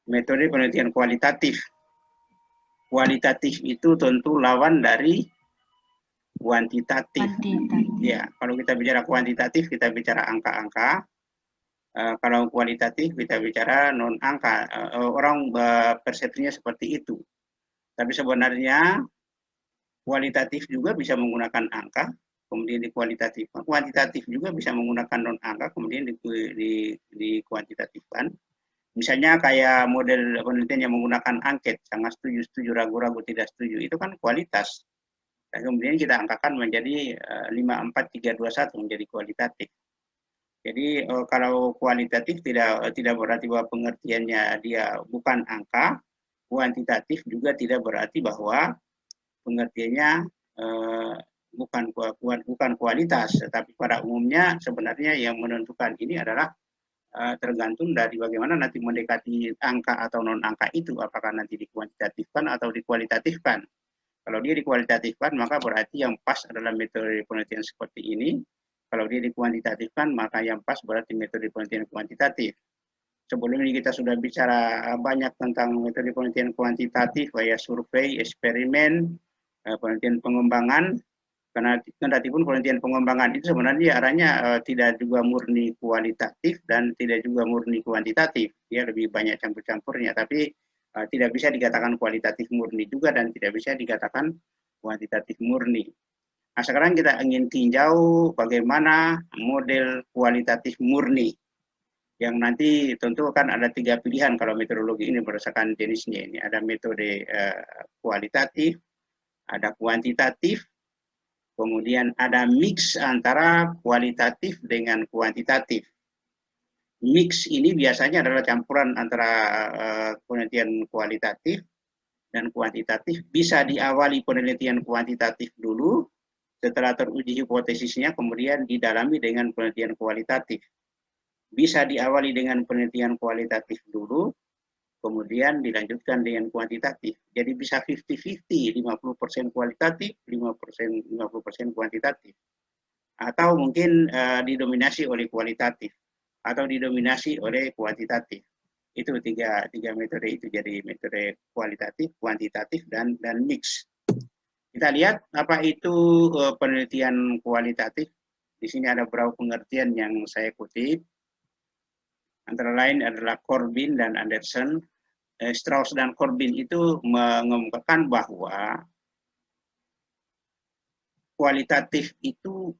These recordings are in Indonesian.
metode penelitian kualitatif. Kualitatif itu tentu lawan dari kuantitatif. Ya, kalau kita bicara kuantitatif, kita bicara angka-angka. Kalau kualitatif, kita bicara non-angka. Orang persepsinya seperti itu. Tapi sebenarnya kualitatif juga bisa menggunakan angka, kemudian dikualitatifkan. Kuantitatif juga bisa menggunakan non-angka, kemudian dikuantitatifkan. Misalnya kayak model penelitian yang menggunakan angket, sangat setuju, setuju, ragu-ragu, tidak setuju, itu kan kualitas. Dan kemudian kita angkakan menjadi 5, 4, 3, 2, 1 menjadi kualitatif. Jadi kalau kualitatif tidak berarti bahwa pengertiannya dia bukan angka, kuantitatif juga tidak berarti bahwa pengertiannya bukan kualitas, tetapi pada umumnya sebenarnya yang menentukan ini adalah tergantung dari bagaimana nanti mendekati angka atau non-angka itu, apakah nanti dikuantitatifkan atau dikualitatifkan. Kalau dia dikualitatifkan, maka berarti yang pas adalah metode penelitian seperti ini. Kalau dia dikuantitatifkan, maka yang pas berarti metode penelitian kuantitatif. Sebelumnya kita sudah bicara banyak tentang metode penelitian kuantitatif, kayak survei, eksperimen, penelitian pengembangan. Karena kendatipun penelitian pengembangan itu sebenarnya arahnya tidak juga murni kualitatif dan tidak juga murni kuantitatif. Dia lebih banyak campur-campurnya, tapi tidak bisa dikatakan kualitatif murni juga dan tidak bisa dikatakan kuantitatif murni. Nah, sekarang kita ingin tinjau bagaimana model kualitatif murni, yang nanti tentu kan ada 3 pilihan kalau metodologi ini berdasarkan jenisnya ini. Ada metode kualitatif, ada kuantitatif, kemudian ada mix antara kualitatif dengan kuantitatif. Mix ini biasanya adalah campuran antara penelitian kualitatif dan kuantitatif. Bisa diawali penelitian kuantitatif dulu, setelah teruji hipotesisnya kemudian didalami dengan penelitian kualitatif. Bisa diawali dengan penelitian kualitatif dulu, kemudian dilanjutkan dengan kuantitatif. Jadi bisa 50-50, 50% kualitatif, 50% kuantitatif. Atau mungkin didominasi oleh kualitatif, atau didominasi oleh kuantitatif. Itu tiga metode itu, jadi metode kualitatif, kuantitatif, dan mix. Kita lihat apa itu penelitian kualitatif. Di sini ada beberapa pengertian yang saya kutip. Antara lain adalah Corbin dan Anderson. Strauss dan Corbin itu mengemukakan bahwa kualitatif itu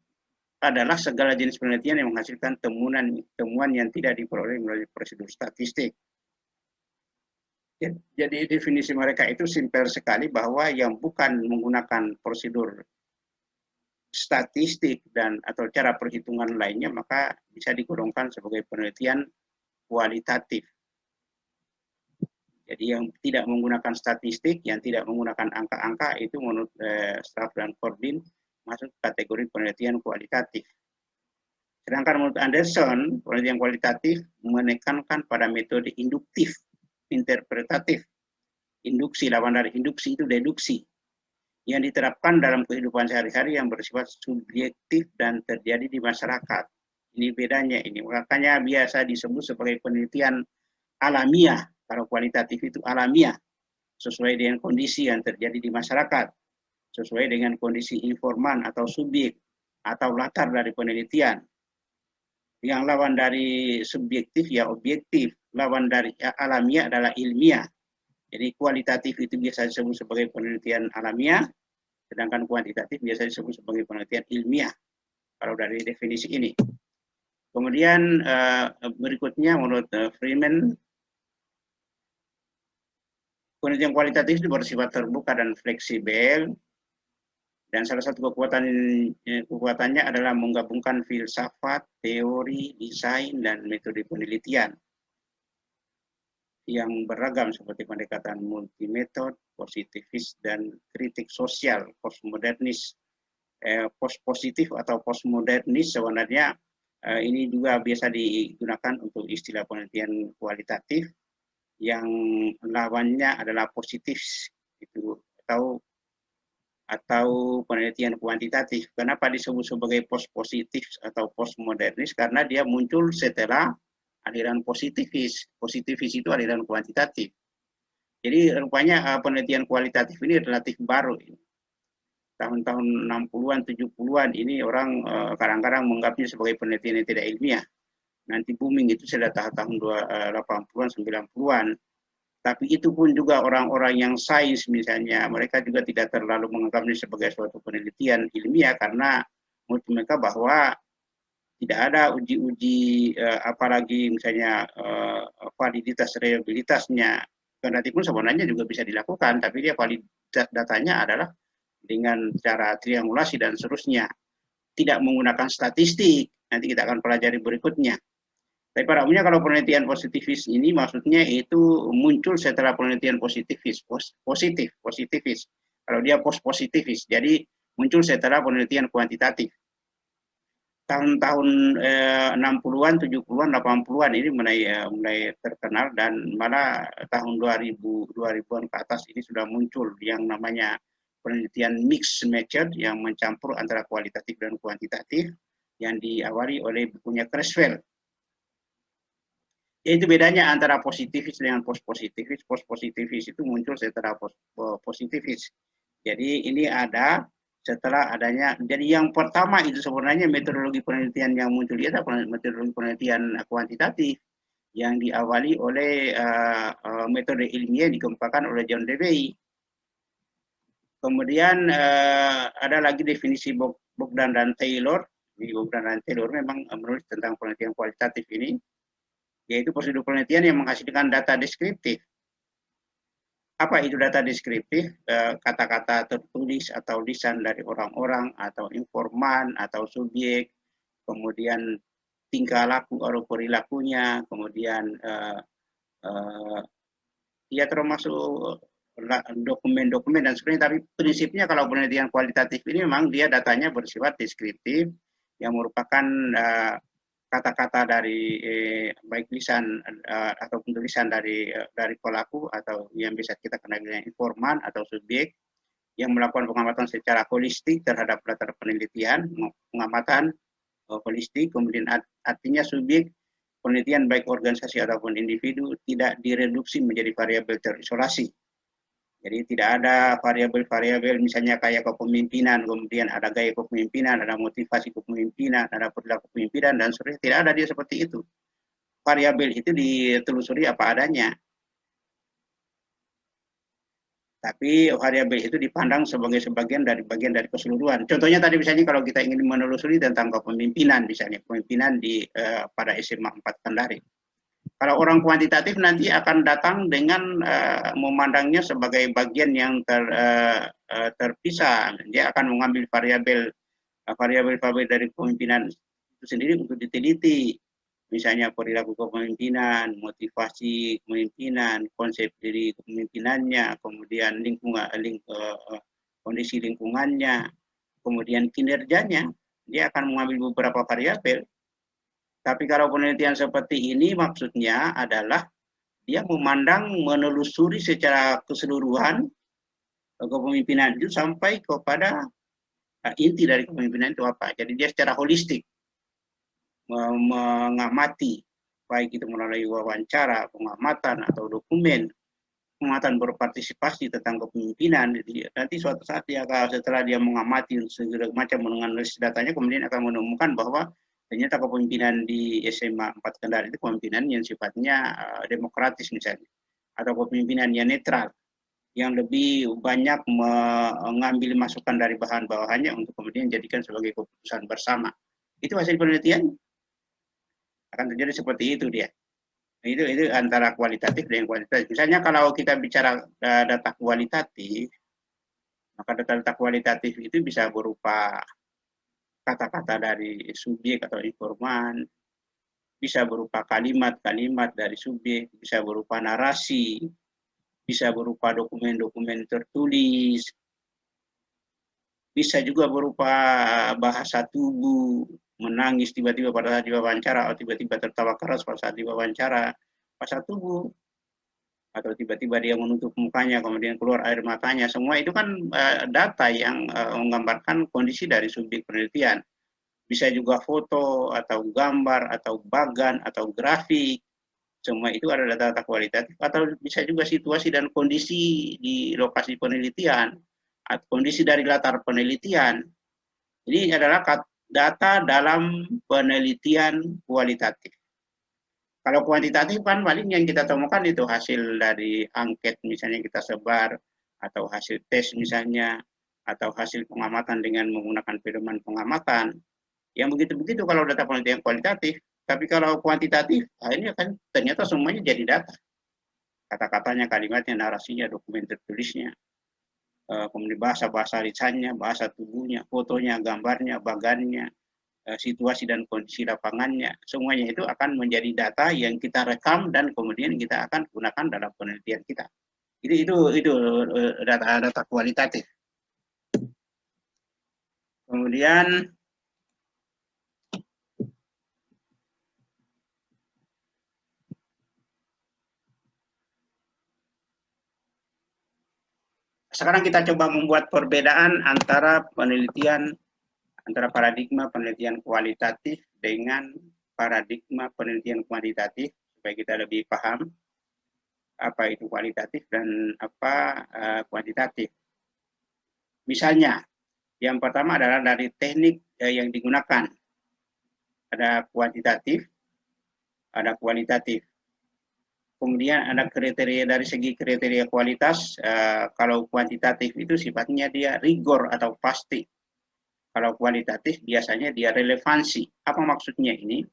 adalah segala jenis penelitian yang menghasilkan temuan yang tidak diperoleh melalui prosedur statistik. Jadi definisi mereka itu simpel sekali, bahwa yang bukan menggunakan prosedur statistik dan atau cara perhitungan lainnya maka bisa digolongkan sebagai penelitian kualitatif. Jadi yang tidak menggunakan statistik, yang tidak menggunakan angka-angka, itu menurut Strauss dan Corbin masuk kategori penelitian kualitatif. Sedangkan menurut Anderson, penelitian kualitatif menekankan pada metode induktif, interpretatif. Induksi, lawan dari induksi itu deduksi, yang diterapkan dalam kehidupan sehari-hari yang bersifat subjektif dan terjadi di masyarakat. Ini bedanya ini. Makanya biasa disebut sebagai penelitian alamiah. Kalau kualitatif itu alamiah, sesuai dengan kondisi yang terjadi di masyarakat, sesuai dengan kondisi informan atau subjek, atau latar dari penelitian. Yang lawan dari subjektif ya objektif, lawan dari alamiah adalah ilmiah. Jadi kualitatif itu biasa disebut sebagai penelitian alamiah, sedangkan kuantitatif biasa disebut sebagai penelitian ilmiah, kalau dari definisi ini. Kemudian berikutnya menurut Freeman, penelitian kualitatif itu bersifat terbuka dan fleksibel, dan salah satu kekuatannya adalah menggabungkan filsafat, teori, desain, dan metode penelitian yang beragam seperti pendekatan multimetode, positivis, dan kritik sosial, postmodernis. Postpositif atau postmodernis sebenarnya ini juga biasa digunakan untuk istilah penelitian kualitatif, yang lawannya adalah positif itu, atau penelitian kuantitatif. Kenapa disebut sebagai post positif atau postmodernis? Karena dia muncul setelah aliran positivis itu aliran kuantitatif. Jadi rupanya penelitian kualitatif ini relatif baru. Tahun-tahun 60-an, 70-an ini orang kadang-kadang menganggapnya sebagai penelitian yang tidak ilmiah. Nanti booming itu sudah tahun 80-an, 90-an. Tapi itu pun juga orang-orang yang sains misalnya, mereka juga tidak terlalu menganggapnya sebagai suatu penelitian ilmiah karena menurut mereka bahwa tidak ada uji-uji apalagi misalnya validitas reliabilitasnya. Kendati pun sebenarnya juga bisa dilakukan, tapi dia validitas datanya adalah dengan cara triangulasi dan seterusnya. Tidak menggunakan statistik, nanti kita akan pelajari berikutnya. Tapi pada umumnya kalau penelitian positivis ini maksudnya itu muncul setelah penelitian positivis. Kalau dia positivis, jadi muncul setelah penelitian kuantitatif. Tahun-tahun 60-an, 70-an, 80-an ini mulai terkenal dan malah tahun 2000-an ke atas ini sudah muncul yang namanya penelitian mixed method yang mencampur antara kualitatif dan kuantitatif yang diawali oleh bukunya Creswell. Itu bedanya antara positivis dengan postpositivis. Postpositivis itu muncul setelah positivis. Jadi ini ada setelah adanya. Jadi yang pertama itu sebenarnya metodologi penelitian yang muncul itu adalah metodologi penelitian kuantitatif yang diawali oleh metode ilmiah dikemukakan oleh John Dewey. Kemudian ada lagi definisi Bogdan dan Taylor. Bogdan dan Taylor memang menulis tentang penelitian kualitatif ini, yaitu prosedur penelitian yang menghasilkan data deskriptif. Apa itu data deskriptif? Kata-kata tertulis atau lisan dari orang-orang, atau informan, atau subjek, kemudian tingkah laku atau perilakunya, kemudian ya termasuk dokumen-dokumen dan sebagainya. Tapi prinsipnya kalau penelitian kualitatif ini memang dia datanya bersifat deskriptif, yang merupakan kata-kata dari baik lisan atau tulisan dari pelaku atau yang bisa kita kenal dengan informan atau subjek yang melakukan pengamatan secara holistik terhadap latar penelitian, pengamatan holistik, kemudian artinya subjek penelitian baik organisasi ataupun individu tidak direduksi menjadi variabel terisolasi. Jadi tidak ada variabel-variabel misalnya kayak kepemimpinan, kemudian ada gaya kepemimpinan, ada motivasi kepemimpinan, ada perilaku kepemimpinan, dan sebagainya. Tidak ada dia seperti itu. Variabel itu ditelusuri apa adanya. Tapi variabel itu dipandang sebagai bagian dari keseluruhan. Contohnya tadi misalnya kalau kita ingin menelusuri tentang kepemimpinan, misalnya kepemimpinan pada SMA 4 Kendari. Kalau orang kuantitatif nanti akan datang dengan memandangnya sebagai bagian yang terpisah. Dia akan mengambil variabel dari kepemimpinan itu sendiri untuk diteliti. Misalnya perilaku kepemimpinan, motivasi kepemimpinan, konsep diri kepemimpinannya, kemudian kondisi lingkungannya, kemudian kinerjanya. Dia akan mengambil beberapa variabel. Tapi kalau penelitian seperti ini maksudnya adalah dia memandang, menelusuri secara keseluruhan kepemimpinan itu sampai kepada inti dari kepemimpinan itu apa. Jadi dia secara holistik mengamati, baik itu melalui wawancara, pengamatan atau dokumen, pengamatan berpartisipasi tentang kepemimpinan. Jadi, nanti suatu saat dia setelah dia mengamati segala macam menganalisis datanya, kemudian akan menemukan bahwa ternyata kepemimpinan di SMA 4 Kendari itu kepemimpinan yang sifatnya demokratis misalnya, atau kepemimpinan yang netral, yang lebih banyak mengambil masukan dari bahan bawahannya untuk kemudian jadikan sebagai keputusan bersama. Itu hasil penelitian akan terjadi seperti itu dia. Itu antara kualitatif dan kuantitatif. Misalnya kalau kita bicara data kualitatif, maka data kualitatif itu bisa berupa kata-kata dari subjek atau informan, bisa berupa kalimat-kalimat dari subjek, bisa berupa narasi, bisa berupa dokumen-dokumen tertulis, bisa juga berupa bahasa tubuh, menangis tiba-tiba pada saat diwawancara, atau tiba-tiba tertawa keras pada saat diwawancara, bahasa tubuh, atau tiba-tiba dia menutup mukanya, kemudian keluar air matanya, semua itu kan data yang menggambarkan kondisi dari subjek penelitian. bisa juga foto atau gambar atau bagan atau grafik. Semua itu adalah data kualitatif, atau bisa juga situasi dan kondisi di lokasi penelitian atau kondisi dari latar penelitian. Ini adalah data dalam penelitian kualitatif. Kalau kuantitatif kan paling yang kita temukan itu hasil dari angket misalnya kita sebar, atau hasil tes misalnya, atau hasil pengamatan dengan menggunakan pedoman pengamatan. Yang begitu-begitu kalau data penelitian kualitatif. Tapi kalau kuantitatif, ini kan ternyata semuanya jadi data. Kata-katanya, kalimatnya, narasinya, dokumen tertulisnya, kemudian bahasa-bahasa lisannya, bahasa tubuhnya, fotonya, gambarnya, bagannya, situasi dan kondisi lapangannya, semuanya itu akan menjadi data yang kita rekam dan kemudian kita akan gunakan dalam penelitian kita. Itu data-data kualitatif. Kemudian sekarang kita coba membuat perbedaan antara paradigma penelitian kualitatif dengan paradigma penelitian kuantitatif supaya kita lebih paham apa itu kualitatif dan apa kuantitatif. Misalnya, yang pertama adalah dari teknik yang digunakan. Ada kuantitatif, ada kualitatif. Kemudian ada kriteria dari segi kriteria kualitas. Kalau kuantitatif itu sifatnya dia rigor atau pasti. Kalau kualitatif biasanya dia relevansi. Apa maksudnya ini?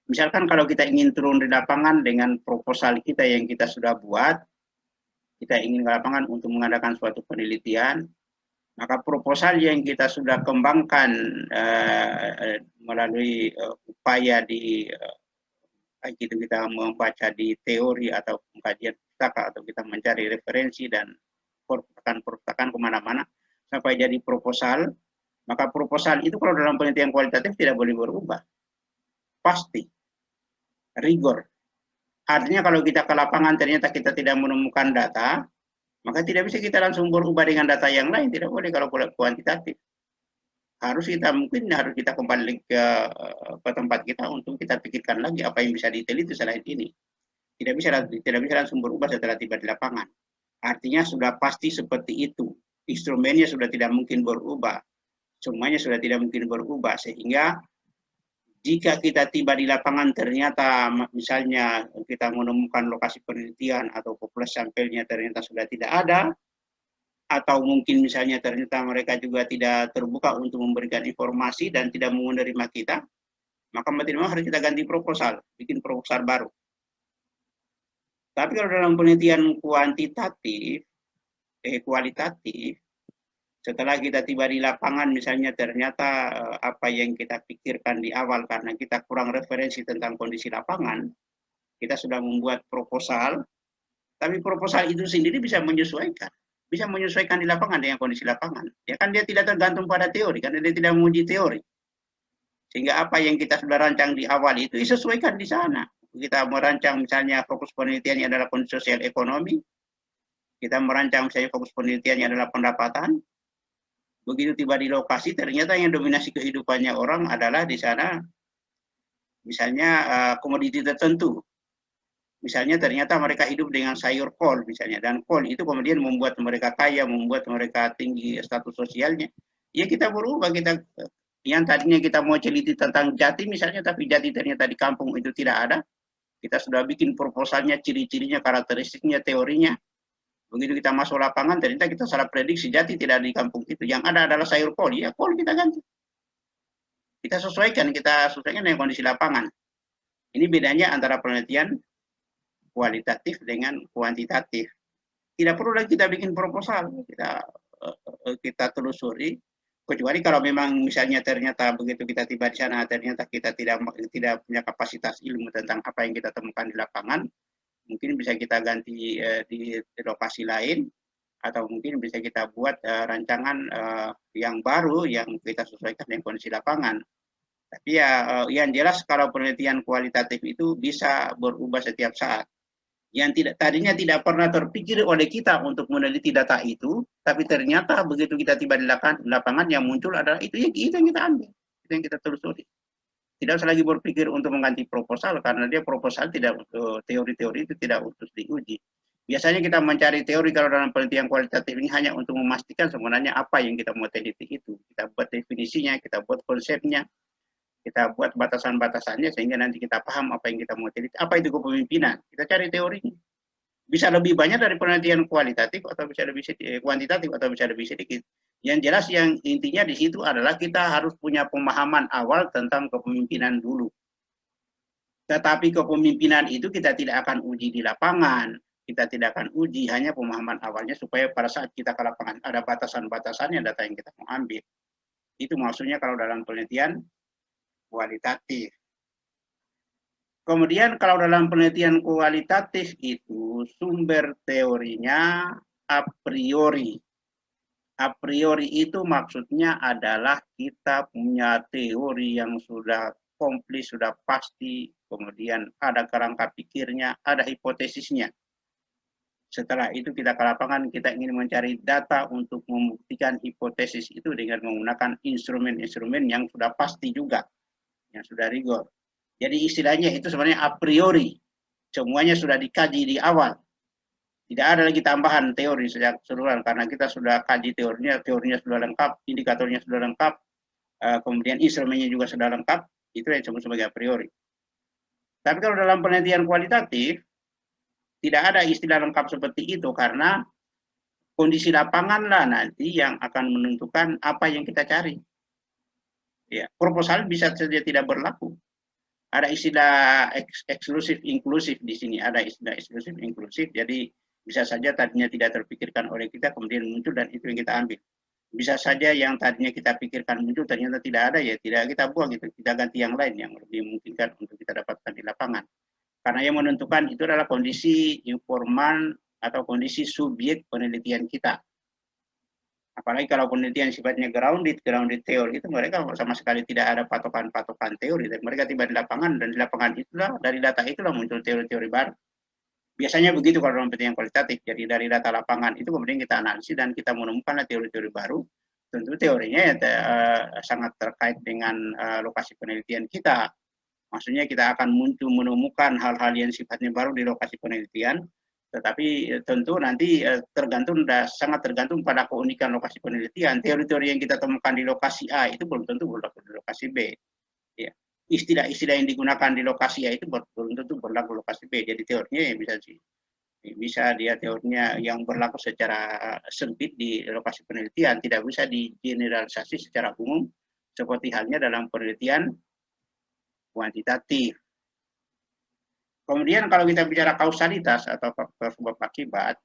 Misalkan kalau kita ingin turun di lapangan dengan proposal kita yang kita sudah buat, kita ingin ke lapangan untuk mengadakan suatu penelitian, maka proposal yang kita sudah kembangkan melalui upaya di baik itu kita membaca di teori atau kajian pustaka atau kita mencari referensi dan perpustakaan kemana-mana sampai jadi proposal, maka proposal itu kalau dalam penelitian kualitatif tidak boleh berubah, pasti, rigor. Artinya kalau kita ke lapangan ternyata kita tidak menemukan data, maka tidak bisa kita langsung berubah dengan data yang lain, tidak boleh kalau kuantitatif. Harus kita kembali ke tempat kita untuk kita pikirkan lagi apa yang bisa diteliti selain ini. Tidak bisa langsung berubah setelah tiba di lapangan. Artinya sudah pasti seperti itu. Instrumennya sudah tidak mungkin berubah. Semuanya sudah tidak mungkin berubah. Sehingga jika kita tiba di lapangan ternyata misalnya kita menemukan lokasi penelitian atau populasi sampelnya ternyata sudah tidak ada, atau mungkin misalnya ternyata mereka juga tidak terbuka untuk memberikan informasi dan tidak mau menerima kita, maka mau harus kita ganti proposal, bikin proposal baru. Tapi kalau dalam penelitian kualitatif, setelah kita tiba di lapangan misalnya ternyata apa yang kita pikirkan di awal karena kita kurang referensi tentang kondisi lapangan, kita sudah membuat proposal, tapi proposal itu sendiri bisa menyesuaikan di lapangan dengan kondisi lapangan. Ya kan dia tidak tergantung pada teori, karena dia tidak menguji teori. Sehingga apa yang kita sudah rancang di awal itu disesuaikan di sana. Kita merancang misalnya fokus penelitiannya adalah kondisi sosial ekonomi, kita merancang misalnya fokus penelitiannya adalah pendapatan. Begitu tiba di lokasi, ternyata yang dominasi kehidupannya orang adalah di sana misalnya komoditi tertentu. Misalnya ternyata mereka hidup dengan sayur kol misalnya, dan kol itu kemudian membuat mereka kaya, membuat mereka tinggi status sosialnya. Ya kita berubah, yang tadinya kita mau teliti tentang jati misalnya, tapi jati ternyata di kampung itu tidak ada. Kita sudah bikin proposalnya, ciri-cirinya, karakteristiknya, teorinya. Begitu kita masuk lapangan, ternyata kita salah prediksi, jati tidak ada di kampung itu. Yang ada adalah sayur kol, ya kol kita ganti. Kita sesuaikan dengan kondisi lapangan. Ini bedanya antara penelitian kualitatif dengan kuantitatif. Tidak perlu lagi kita bikin proposal, kita telusuri, kecuali kalau memang misalnya ternyata begitu kita tiba di sana ternyata kita tidak punya kapasitas ilmu tentang apa yang kita temukan di lapangan, mungkin bisa kita ganti di lokasi lain, atau mungkin bisa kita buat rancangan yang baru yang kita sesuaikan dengan kondisi lapangan. Tapi ya yang jelas kalau penelitian kualitatif itu bisa berubah setiap saat. yang tadinya tidak pernah terpikir oleh kita untuk meneliti data itu, tapi ternyata begitu kita tiba di lapangan yang muncul adalah itu yang kita ambil, itu yang kita telusuri. Tidak usah lagi berpikir untuk mengganti proposal karena dia proposal tidak untuk teori-teori itu tidak untuk diuji. Biasanya kita mencari teori kalau dalam penelitian kualitatif ini hanya untuk memastikan sebenarnya apa yang kita mau teliti itu. Kita buat definisinya, kita buat konsepnya, kita buat batasan-batasannya sehingga nanti kita paham apa yang kita mau teliti. Apa itu kepemimpinan? Kita cari teorinya. Bisa lebih banyak dari penelitian kualitatif atau bisa lebih kuantitatif atau bisa lebih sedikit. Yang jelas yang intinya di situ adalah kita harus punya pemahaman awal tentang kepemimpinan dulu. Tetapi kepemimpinan itu kita tidak akan uji di lapangan. Kita tidak akan uji, hanya pemahaman awalnya supaya pada saat kita ke lapangan ada batasan-batasannya data yang kita mau ambil. Itu maksudnya kalau dalam penelitian kualitatif. Kemudian kalau dalam penelitian kualitatif itu sumber teorinya a priori. A priori itu maksudnya adalah kita punya teori yang sudah komplit, sudah pasti, kemudian ada kerangka pikirnya, ada hipotesisnya. Setelah itu kita ke lapangan, kita ingin mencari data untuk membuktikan hipotesis itu dengan menggunakan instrumen-instrumen yang sudah pasti juga, yang sudah rigor. Jadi istilahnya itu sebenarnya a priori, semuanya sudah dikaji di awal. Tidak ada lagi tambahan teori sejak keseluruhan karena kita sudah kaji teorinya sudah lengkap, indikatornya sudah lengkap, kemudian instrumennya juga sudah lengkap, itu yang disebut sebagai a priori. Tapi kalau dalam penelitian kualitatif, tidak ada istilah lengkap seperti itu karena kondisi lapangan lah nanti yang akan menentukan apa yang kita cari. Ya, proposal bisa saja tidak berlaku. Ada istilah eksklusif inklusif di sini, ada istilah eksklusif inklusif, jadi bisa saja tadinya tidak terpikirkan oleh kita kemudian muncul dan itu yang kita ambil. Bisa saja yang tadinya kita pikirkan muncul ternyata tidak ada, ya tidak kita buang gitu, kita ganti yang lain yang lebih memungkinkan untuk kita dapatkan di lapangan. Karena yang menentukan itu adalah kondisi informan atau kondisi subjek penelitian kita. Apalagi kalau penelitian sifatnya grounded teori itu mereka sama sekali tidak ada patokan-patokan teori. Dan mereka tiba di lapangan dan di lapangan itulah dari data itulah muncul teori-teori baru. Biasanya begitu kalau dalam penelitian kualitatif. Jadi dari data lapangan itu kemudian kita analisis dan kita menemukan teori-teori baru. Tentu teorinya ya, sangat terkait dengan lokasi penelitian kita. Maksudnya kita akan menemukan hal-hal yang sifatnya baru di lokasi penelitian, tetapi tentu nanti sangat tergantung pada keunikan lokasi penelitian. Teori-teori yang kita temukan di lokasi A itu belum tentu berlaku di lokasi B. Ya. Istilah-istilah yang digunakan di lokasi A itu belum tentu berlaku di lokasi B. Jadi teorinya yang bisa dia teorinya yang berlaku secara sempit di lokasi penelitian, tidak bisa digeneralisasi secara umum seperti halnya dalam penelitian kuantitatif. Kemudian kalau kita bicara kausalitas atau faktor sebab akibat,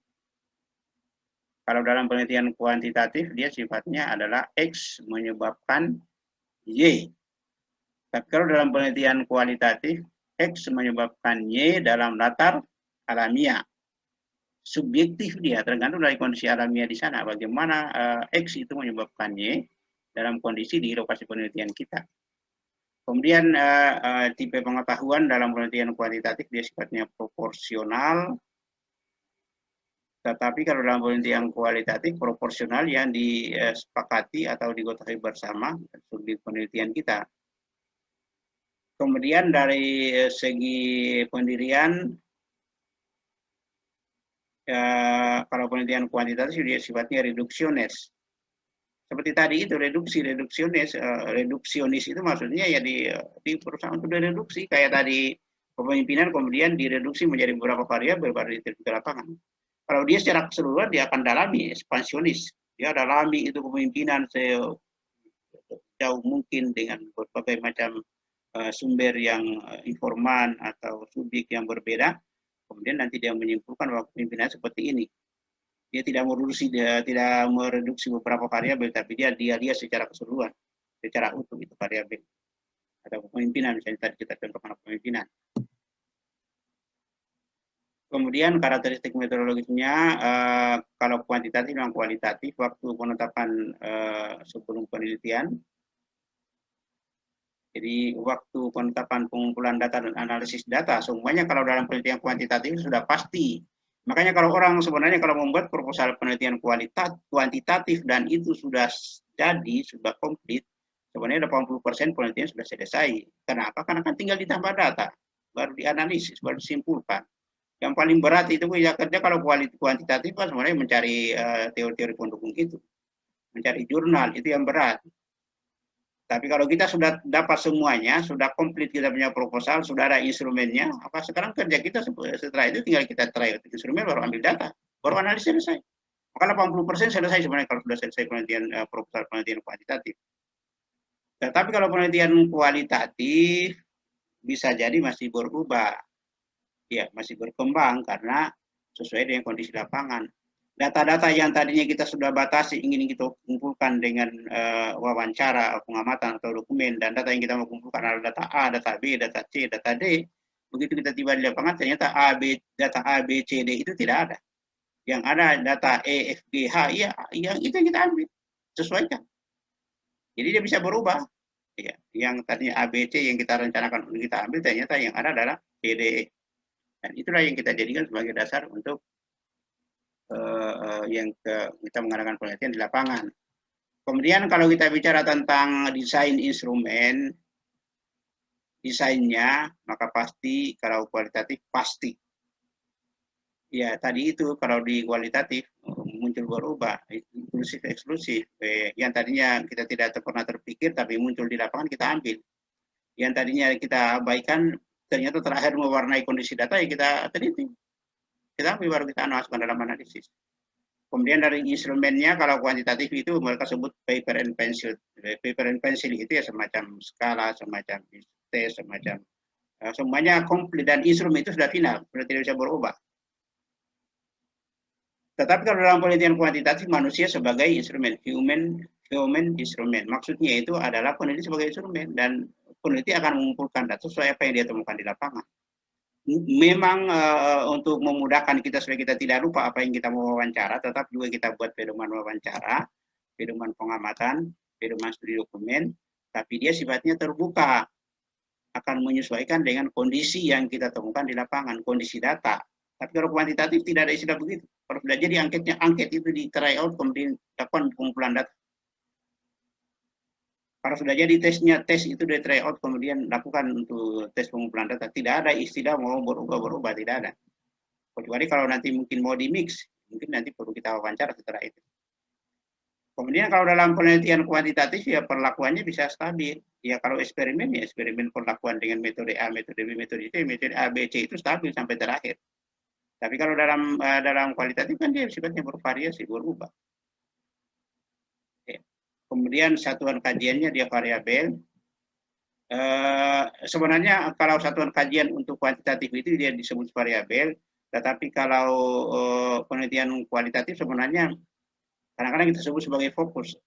kalau dalam penelitian kuantitatif dia sifatnya adalah X menyebabkan Y. Tapi kalau dalam penelitian kualitatif, X menyebabkan Y dalam latar alamiah. Subjektif dia, tergantung dari kondisi alamiah di sana. Bagaimana X itu menyebabkan Y dalam kondisi di lokasi penelitian kita. Kemudian tipe pengetahuan dalam penelitian kuantitatif dia sifatnya proporsional, tetapi kalau dalam penelitian kualitatif proporsional yang disepakati atau diketahui bersama studi penelitian kita. Kemudian dari segi pendirian, kalau penelitian kuantitatif dia sifatnya reduksionis. Seperti tadi itu reduksionis itu maksudnya ya di perusahaan itu direduksi kayak tadi kepemimpinan kemudian direduksi menjadi beberapa variabel baru diteliti ke lapangan. Kalau dia secara keseluruhan dia akan dalami ekspansionis, dia dalami itu kepemimpinan sejauh mungkin dengan berbagai macam sumber yang informan atau subjek yang berbeda, kemudian nanti dia menyimpulkan bahwa kepemimpinan seperti ini. Dia tidak mereduksi beberapa variabel, tapi dia secara keseluruhan, secara utuh itu variabel. Ada kepemimpinan, misalnya tadi kita contohkan kepemimpinan. Kemudian karakteristik metodologisnya, kalau kuantitatif dan kualitatif, waktu penetapan sebelum penelitian, Jadi waktu penetapan pengumpulan data dan analisis data, semuanya kalau dalam penelitian kuantitatif sudah pasti. Makanya kalau orang sebenarnya kalau membuat proposal penelitian kuantitatif dan itu sudah jadi, sudah komplit, sebenarnya 80% penelitian sudah selesai. Kenapa? Karena kan tinggal ditambah data, baru dianalisis, baru disimpulkan. Yang paling berat itu ya kerja kalau kuantitatif kan sebenarnya mencari teori-teori pendukung itu, mencari jurnal itu yang berat. Tapi kalau kita sudah dapat semuanya, sudah komplit kita punya proposal, sudah ada instrumennya, apa sekarang kerja kita setelah itu tinggal kita try instrumen, baru ambil data, baru analisis selesai. Maka 80% selesai sebenarnya kalau sudah selesai penelitian proposal penelitian kuantitatif. Tetapi kalau penelitian kualitatif bisa jadi masih berubah, ya masih berkembang karena sesuai dengan kondisi lapangan. Data-data yang tadinya kita sudah batasi ingin kita kumpulkan dengan wawancara, pengamatan atau dokumen, dan data yang kita mau kumpulkan adalah data A, data B, data C, data D. Begitu kita tiba di lapangan ternyata data A, B, C, D itu tidak ada. Yang ada data E, F, G, H, ya yang itu yang kita ambil, sesuaikan. Jadi dia bisa berubah. Ya, yang tadinya A, B, C yang kita rencanakan untuk kita ambil ternyata yang ada adalah C, D, E. Dan itulah yang kita jadikan sebagai dasar untuk yang kita mengadakan penelitian di lapangan. Kemudian kalau kita bicara tentang desain instrumen, desainnya maka pasti kalau kualitatif pasti. Ya tadi itu kalau di kualitatif muncul berubah, inklusif eksklusif. Yang tadinya kita tidak pernah terpikir tapi muncul di lapangan kita ambil. Yang tadinya kita abaikan ternyata terakhir mewarnai kondisi data ya kita teliti. Kita ambil baru kita masukkan dalam analisis. Kemudian dari instrumennya kalau kuantitatif itu mereka sebut paper and pencil. Paper and pencil itu ya semacam skala, semacam tes, semacam semuanya komplit dan instrumen itu sudah final, sudah tidak bisa berubah. Tetapi kalau dalam penelitian kuantitatif manusia sebagai instrumen, human instrumen. Maksudnya itu adalah peneliti sebagai instrumen dan peneliti akan mengumpulkan data sesuai apa yang dia temukan di lapangan. Memang untuk memudahkan kita supaya kita tidak lupa apa yang kita mau wawancara, tetap juga kita buat pedoman wawancara, pedoman pengamatan, pedoman studi dokumen, tapi dia sifatnya terbuka, akan menyesuaikan dengan kondisi yang kita temukan di lapangan, kondisi data. Tapi kalau kuantitatif tidak ada istilah begitu. Kalau sudah jadi angket itu di try out, kemudian lakukan pengumpulan data. Kalau sudah jadi tes itu di try out, kemudian lakukan untuk tes pengumpulan data. Tidak ada istilah mau berubah-berubah, tidak ada. Kecuali kalau nanti mungkin mau di mix, mungkin nanti perlu kita wawancara setelah itu. Kemudian kalau dalam penelitian kuantitatif ya perlakuannya bisa stabil. Ya kalau eksperimen ya eksperimen perlakuan dengan metode A, metode B, metode C, metode A, B, C itu stabil sampai terakhir. Tapi kalau dalam kualitatif kan dia sifatnya bervariasi, berubah. Kemudian satuan kajiannya dia variabel. Sebenarnya kalau satuan kajian untuk kuantitatif itu dia disebut variabel, tetapi kalau penelitian kualitatif sebenarnya kadang-kadang kita sebut sebagai fokus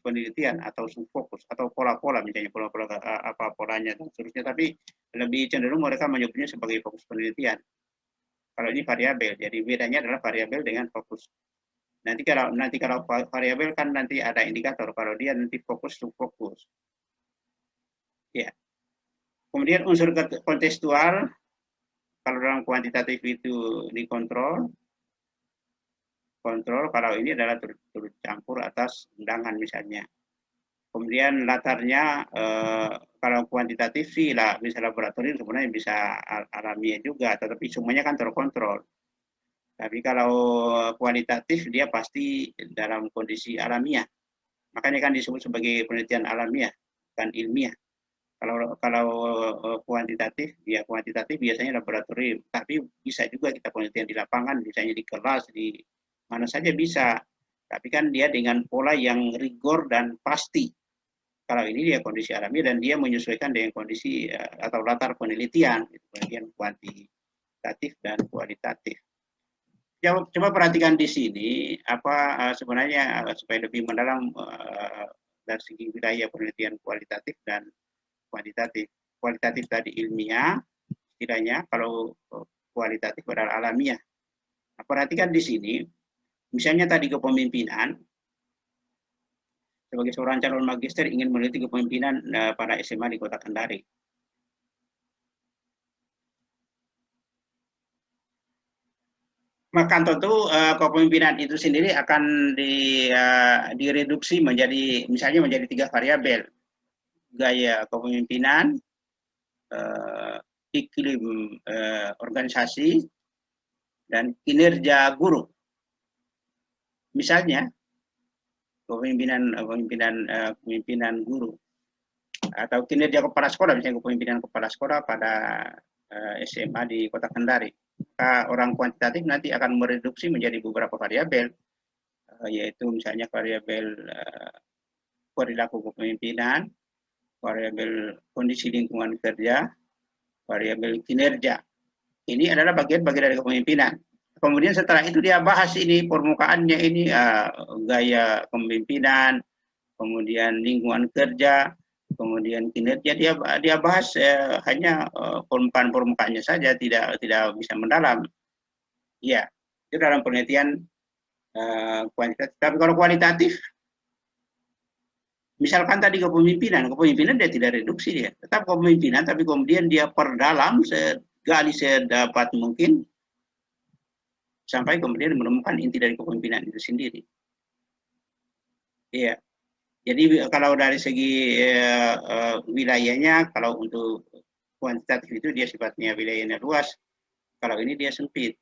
penelitian atau subfokus atau pola-pola, misalnya pola-pola apa polanya dan seterusnya, tapi lebih cenderung mereka menyebutnya sebagai fokus penelitian. Kalau ini variabel, jadi bedanya adalah variabel dengan fokus. Nanti kalau variabel kan nanti ada indikator, kalau dia nanti fokus subfokus. Ya. Kemudian unsur kontekstual, kalau dalam kuantitatif itu dikontrol, kalau ini adalah turut campur atas undangan misalnya. Kemudian latarnya kalau kuantitatif sih lah bisa laboratorium sebenarnya bisa alamiah juga, tetapi semuanya kan terkontrol. Tapi kalau kualitatif dia pasti dalam kondisi alamiah. Makanya kan disebut sebagai penelitian alamiah, bukan ilmiah. Kalau kuantitatif, ya kuantitatif biasanya laboratorium, tapi bisa juga kita penelitian di lapangan, misalnya di kelas, di mana saja bisa. Tapi kan dia dengan pola yang rigor dan pasti. Kalau ini dia kondisi alamiah dan dia menyesuaikan dengan kondisi atau latar penelitian, penelitian kuantitatif dan kualitatif. Coba perhatikan di sini apa sebenarnya supaya lebih mendalam dari segi wilayah penelitian kualitatif dan kuantitatif. Kualitatif tadi ilmiah, setidaknya kalau kualitatif adalah alamiah. Nah, perhatikan di sini, misalnya tadi kepemimpinan, sebagai seorang calon magister ingin meneliti kepemimpinan pada SMA di Kota Kendari. Maka tentu kepemimpinan itu sendiri akan direduksi menjadi, misalnya menjadi 3 variabel: gaya kepemimpinan, iklim organisasi, dan kinerja guru. Misalnya kepemimpinan guru atau kinerja kepala sekolah, misalnya kepemimpinan kepala sekolah pada SMA di Kota Kendari. Orang kuantitatif nanti akan mereduksi menjadi beberapa variabel, yaitu misalnya variabel perilaku kepemimpinan, variabel kondisi lingkungan kerja, variabel kinerja. Ini adalah bagian-bagian dari kepemimpinan. Kemudian setelah itu dia bahas ini permukaannya ini gaya kepemimpinan, kemudian lingkungan kerja, kemudian kinerja, dia bahas hanya permukaannya saja, tidak bisa mendalam. Ya, itu dalam penelitian kuantitatif. Tapi kalau kualitatif, misalkan tadi kepemimpinan dia tidak reduksi, dia tetap kepemimpinan, tapi kemudian dia perdalam segali sedapat mungkin sampai kemudian menemukan inti dari kepemimpinan itu sendiri. Iya. Jadi kalau dari segi wilayahnya, kalau untuk kuantitatif itu dia sifatnya wilayahnya luas, kalau ini dia sempit.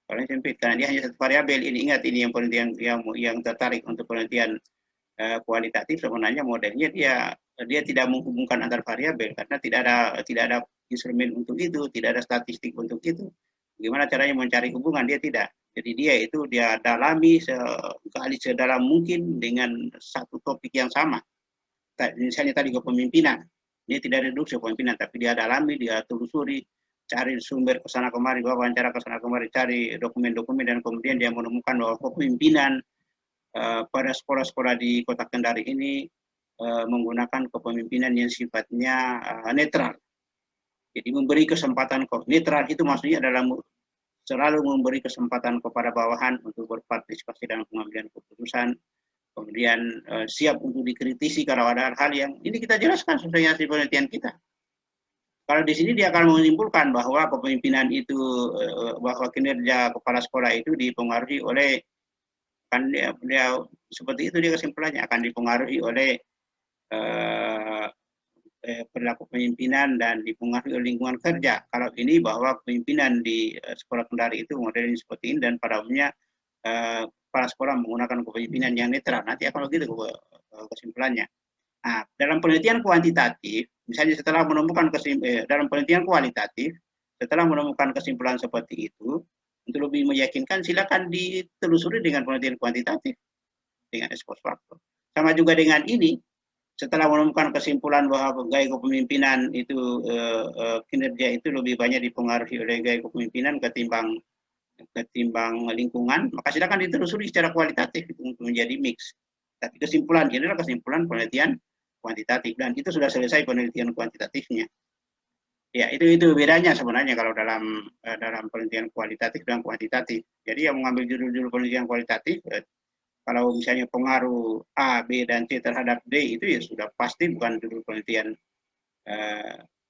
Kalau ini sempit karena dia hanya satu variabel. Ini ingat, ini yang penelitian yang tertarik untuk penelitian kualitatif, sebenarnya modelnya dia tidak menghubungkan antar variabel karena tidak ada instrumen untuk itu, tidak ada statistik untuk itu. Gimana caranya mencari hubungan? Dia tidak. Jadi dia dalami sekali sedalam mungkin dengan satu topik yang sama. Misalnya tadi kepemimpinan, dia tidak reduksi kepemimpinan, tapi dia dalami, dia telusuri, cari sumber ke sana kemari, wawancara ke sana kemari, cari dokumen-dokumen, dan kemudian dia menemukan bahwa kepemimpinan pada sekolah-sekolah di Kota Kendari ini menggunakan kepemimpinan yang sifatnya netral. Jadi memberi kesempatan, netral itu maksudnya adalah selalu memberi kesempatan kepada bawahan untuk berpartisipasi dalam pengambilan keputusan, kemudian siap untuk dikritisi kalau ada hal-hal yang ini kita jelaskan sesuai hasil penelitian kita. Kalau di sini dia akan menyimpulkan bahwa kepemimpinan itu, bahwa kinerja kepala sekolah itu dipengaruhi oleh, kan dia seperti itu dia kesimpulannya, akan dipengaruhi oleh perilaku kepemimpinan dan dipengaruhi oleh lingkungan kerja. Kalau ini bahwa kepemimpinan di sekolah Kendari itu modelnya seperti ini, dan pada umumnya kepala sekolah menggunakan kepemimpinan yang netral. Nanti akan begitu kesimpulannya. Nah, dalam penelitian kuantitatif, misalnya setelah menemukan dalam penelitian kualitatif, setelah menemukan kesimpulan seperti itu, untuk lebih meyakinkan silakan ditelusuri dengan penelitian kuantitatif dengan expose faktor. Sama juga dengan ini, setelah menemukan kesimpulan bahwa gaya kepemimpinan itu kinerja itu lebih banyak dipengaruhi oleh gaya kepemimpinan ketimbang lingkungan, maka silakan ditelusuri secara kualitatif untuk menjadi mix. Tapi kesimpulan ini adalah kesimpulan penelitian kuantitatif, dan itu sudah selesai penelitian kuantitatifnya. Ya, itu bedanya sebenarnya kalau dalam penelitian kualitatif dan kuantitatif. Jadi yang mengambil judul-judul penelitian kualitatif, kalau misalnya pengaruh A, B, dan C terhadap D, itu ya sudah pasti bukan judul penelitian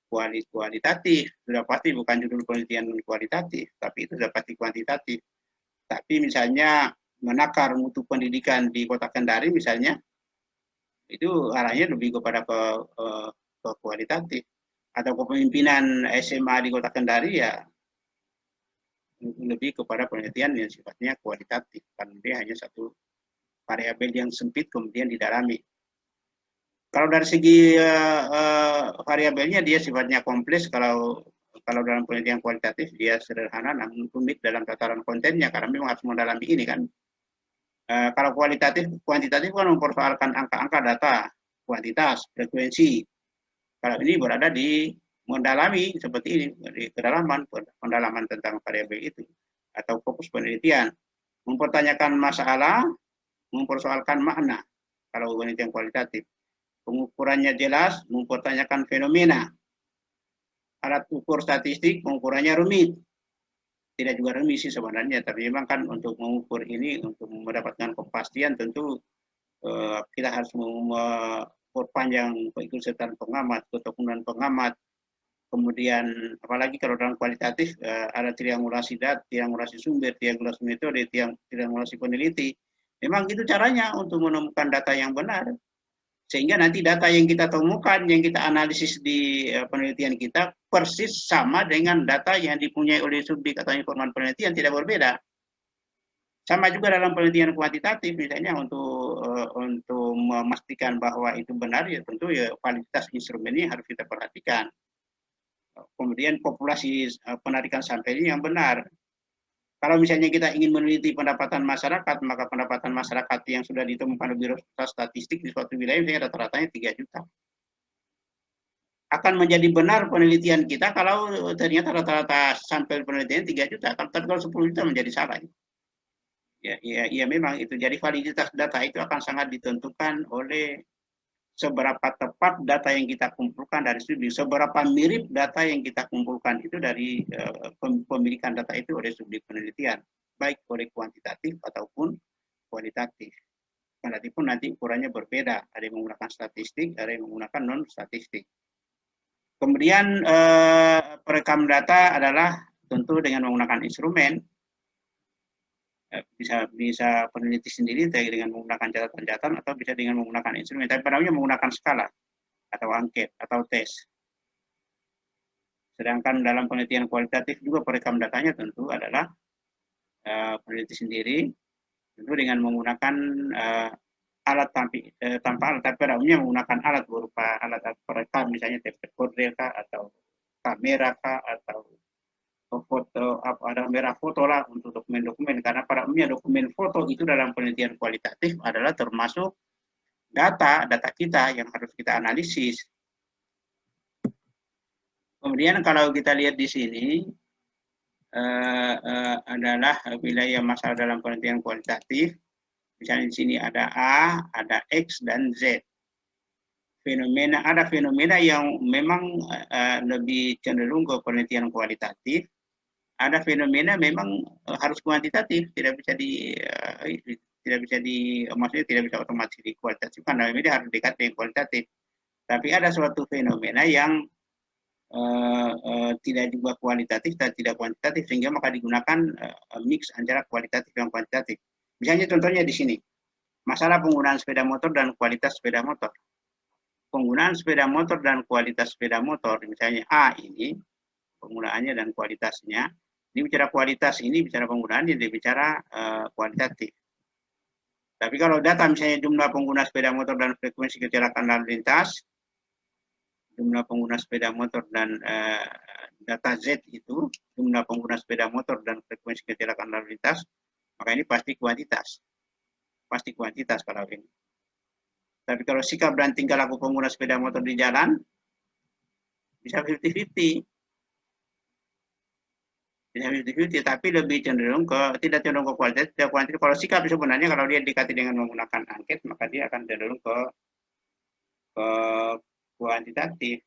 kualitatif, sudah pasti bukan judul penelitian kualitatif, tapi itu sudah pasti kuantitatif. Tapi misalnya menakar mutu pendidikan di Kota Kendari misalnya, itu arahnya lebih kepada ke kualitatif. Atau kepemimpinan SMA di Kota Kendari ya lebih kepada penelitian yang sifatnya kualitatif, karena dia hanya satu variabel yang sempit kemudian didalami. Kalau dari segi variabelnya dia sifatnya kompleks. Kalau dalam penelitian kualitatif dia sederhana namun rumit dalam tataran kontennya, karena memang harus mendalami ini kan. Kalau kuantitatif kan mempersoalkan angka-angka data, kuantitas, frekuensi. Kalau ini berada di mendalami seperti ini, di pendalaman tentang variabel itu, atau fokus penelitian, mempertanyakan masalah, mempersoalkan makna. Kalau penelitian kualitatif, pengukurannya jelas, mempertanyakan fenomena. Alat ukur statistik, pengukurannya rumit. Tidak juga rumit sih sebenarnya, tapi memang kan untuk mengukur ini, untuk mendapatkan kepastian tentu kita harus memperpanjang keikutsertaan pengamat, ketekunan pengamat. Kemudian apalagi kalau dalam kualitatif ada triangulasi data, triangulasi sumber, triangulasi metode, triangulasi peneliti. Memang itu caranya untuk menemukan data yang benar. Sehingga nanti data yang kita temukan, yang kita analisis di penelitian kita persis sama dengan data yang dipunyai oleh subjek atau informan penelitian, tidak berbeda. Sama juga dalam penelitian kuantitatif, misalnya untuk memastikan bahwa itu benar, ya tentu ya kualitas instrumennya harus kita perhatikan. Kemudian populasi penarikan sampelnya yang benar. Kalau misalnya kita ingin meneliti pendapatan masyarakat, maka pendapatan masyarakat yang sudah ditemukan di Biro Statistik di suatu wilayah, misalnya rata-ratanya 3 juta. Akan menjadi benar penelitian kita kalau ternyata rata-rata sampel penelitian 3 juta, tapi kalau 10 juta menjadi salah. Ya memang itu. Jadi validitas data itu akan sangat ditentukan oleh seberapa tepat data yang kita kumpulkan dari studi, seberapa mirip data yang kita kumpulkan itu dari pemilikan data itu oleh subjek penelitian, baik oleh kuantitatif ataupun kualitatif. Kualitatif pun nanti ukurannya berbeda, ada yang menggunakan statistik, ada yang menggunakan non-statistik. Kemudian perekam data adalah tentu dengan menggunakan instrumen, bisa peneliti sendiri dengan menggunakan catatan-catatan atau bisa dengan menggunakan instrumen, tapi pada umumnya menggunakan skala atau angket atau tes. Sedangkan dalam penelitian kualitatif juga perekam datanya tentu adalah peneliti sendiri, tentu dengan menggunakan alat tanpa alat, tapi pada umumnya menggunakan alat berupa alat perekam, misalnya tape recorder atau kamera atau foto, ada kamera foto lah untuk dokumen-dokumen, karena pada umumnya dokumen foto itu dalam penelitian kualitatif adalah termasuk data kita yang harus kita analisis. Kemudian kalau kita lihat di sini adalah wilayah masalah dalam penelitian kualitatif. Misalnya di sini ada A, ada X dan Z. Ada fenomena yang memang lebih cenderung ke penelitian kualitatif. Ada fenomena memang harus kuantitatif, maksudnya tidak bisa otomatis di kualitatif, karena ini harus dekat dengan kualitatif. Tapi ada suatu fenomena yang tidak juga kualitatif dan tidak kuantitatif, sehingga maka digunakan mix antara kualitatif dan kuantitatif. Misalnya contohnya di sini, masalah penggunaan sepeda motor dan kualitas sepeda motor. Penggunaan sepeda motor dan kualitas sepeda motor, misalnya A ini, penggunaannya dan kualitasnya. Ini bicara kualitas, ini bicara penggunaan, ini bicara kualitatif. Tapi kalau data misalnya jumlah pengguna sepeda motor dan frekuensi kecelakaan lalu lintas, jumlah pengguna sepeda motor dan data Z itu, jumlah pengguna sepeda motor dan frekuensi kecelakaan lalu lintas, maka ini pasti kuantitas. Pasti kuantitas kalau ini. Tapi kalau sikap dan tingkah laku pengguna sepeda motor di jalan, bisa 50-50. Tapi lebih cenderung tidak cenderung ke kualitas, tidak kuantitas. Kalau sikap sebenarnya kalau dia dikati dengan menggunakan angket, maka dia akan cenderung ke kuantitatif.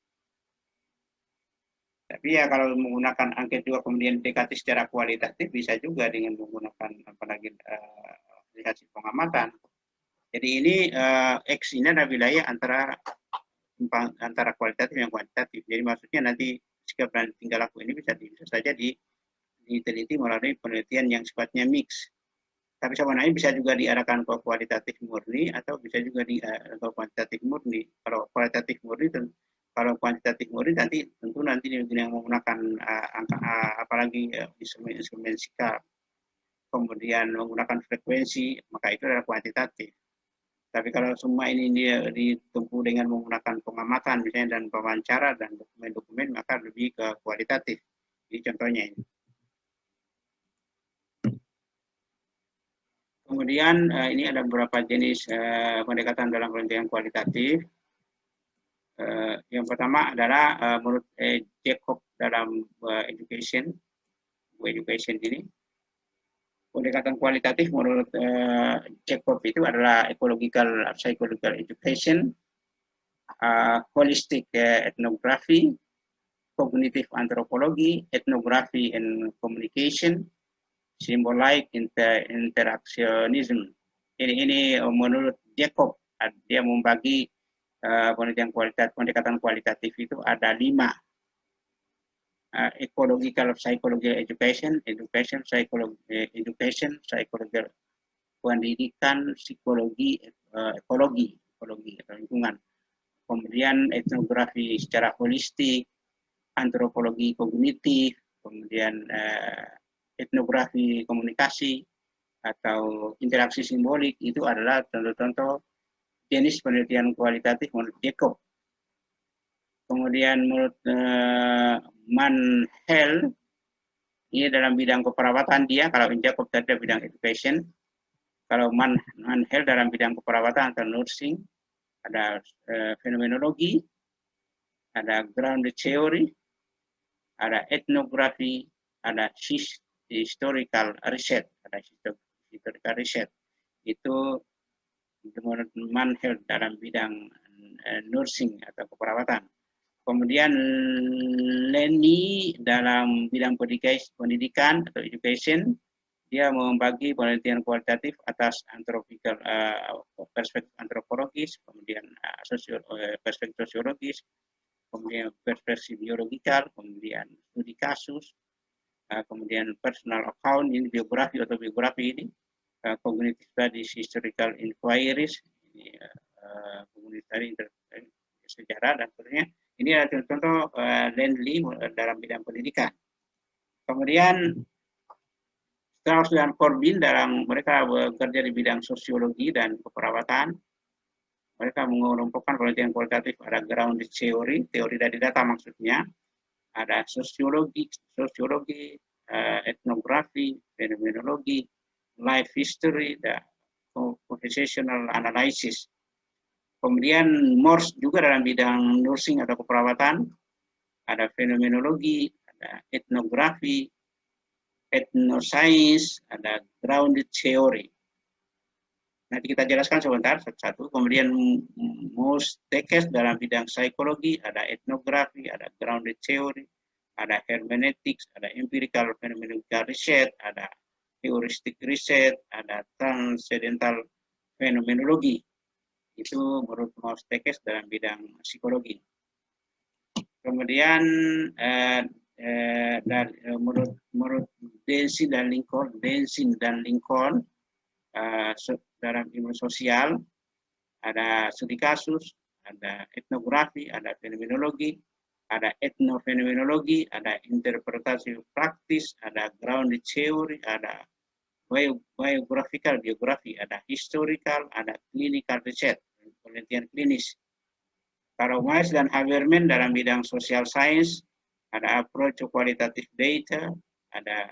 Tapi ya kalau menggunakan angket juga kemudian dikati secara kualitatif, bisa juga dengan menggunakan apalagi hasil pengamatan. Jadi ini X ini adalah wilayah antara kualitatif dan kuantitatif. Jadi maksudnya nanti sikap dan tingkah laku ini bisa saja diteliti melalui penelitian yang sifatnya mix. Tapi sebenarnya bisa juga diarahkan ke kualitatif murni atau bisa juga ke kuantitatif murni. Kalau kualitatif murni, kalau kuantitatif murni nanti dengan menggunakan angka, apalagi instrumen sikap, kemudian menggunakan frekuensi, maka itu adalah kuantitatif. Tapi kalau semua ini dia ditempuh dengan menggunakan pengamatan misalnya dan wawancara dan dokumen-dokumen, maka lebih ke kualitatif. Ini contohnya ini. Kemudian ini ada beberapa jenis pendekatan dalam penelitian kualitatif. Yang pertama adalah menurut Jacob dalam education ini, pendekatan kualitatif menurut Jacob itu adalah ecological psychological education, holistic ethnography, cognitive anthropology, ethnography and communication, symbolic interactionism. ini menurut Jacob, dia membagi pendekatan kualitatif itu ada 5. Ecological psychological education, education psychological pendidikan, psikologi, ekologi atau lingkungan. Kemudian etnografi secara holistik, antropologi kognitif, kemudian etnografi komunikasi atau interaksi simbolik, itu adalah contoh-contoh jenis penelitian kualitatif menurut Jacob. Kemudian menurut Manhel, ini dalam bidang keperawatan dia, kalau Jacob tadi bidang education, kalau Manhel dalam bidang keperawatan atau nursing, ada fenomenologi, ada ground theory, ada etnografi, ada historical research, Itu menurut Manhel dalam bidang nursing atau keperawatan. Kemudian Lenny dalam bidang pendidikan atau education, dia membagi penelitian kualitatif atas perspektif antropologis, kemudian perspektif sosiologis, kemudian perspektif biologikal, kemudian studi kasus, kemudian personal account, ini biografi atau biografi ini, cognitive studies, historical inquiries, ini cognitive sejarah dan sebagainya. Ini adalah contoh Lendley dalam bidang pendidikan. Kemudian Strauss dan Corbin mereka bekerja di bidang sosiologi dan keperawatan. Mereka mengelompokkan penelitian kualitatif, ada ground theory, teori dari data maksudnya, ada sosiologi, etnografi, fenomenologi, life history, dan conversational analysis. Kemudian Morse juga dalam bidang nursing atau keperawatan, ada fenomenologi, ada etnografi, etnoscience, ada grounded theory. Nanti kita jelaskan sebentar satu-satu. Kemudian Mustekes dalam bidang psikologi, ada etnografi, ada grounded theory, ada hermeneutics, ada empirical phenomenological research, ada heuristic research, ada transcendental fenomenologi. Itu menurut Mustekes dalam bidang psikologi. Kemudian menurut Densin dan Lincoln dalam ilmu sosial, ada studi kasus, ada etnografi, ada fenomenologi, ada etnofenomenologi, ada interpretasi praktis, ada ground theory, ada biographical, biografi, ada historical, ada clinical research, penelitian klinis. Kalau Miles dan Haberman dalam bidang social science, ada approach to qualitative data, ada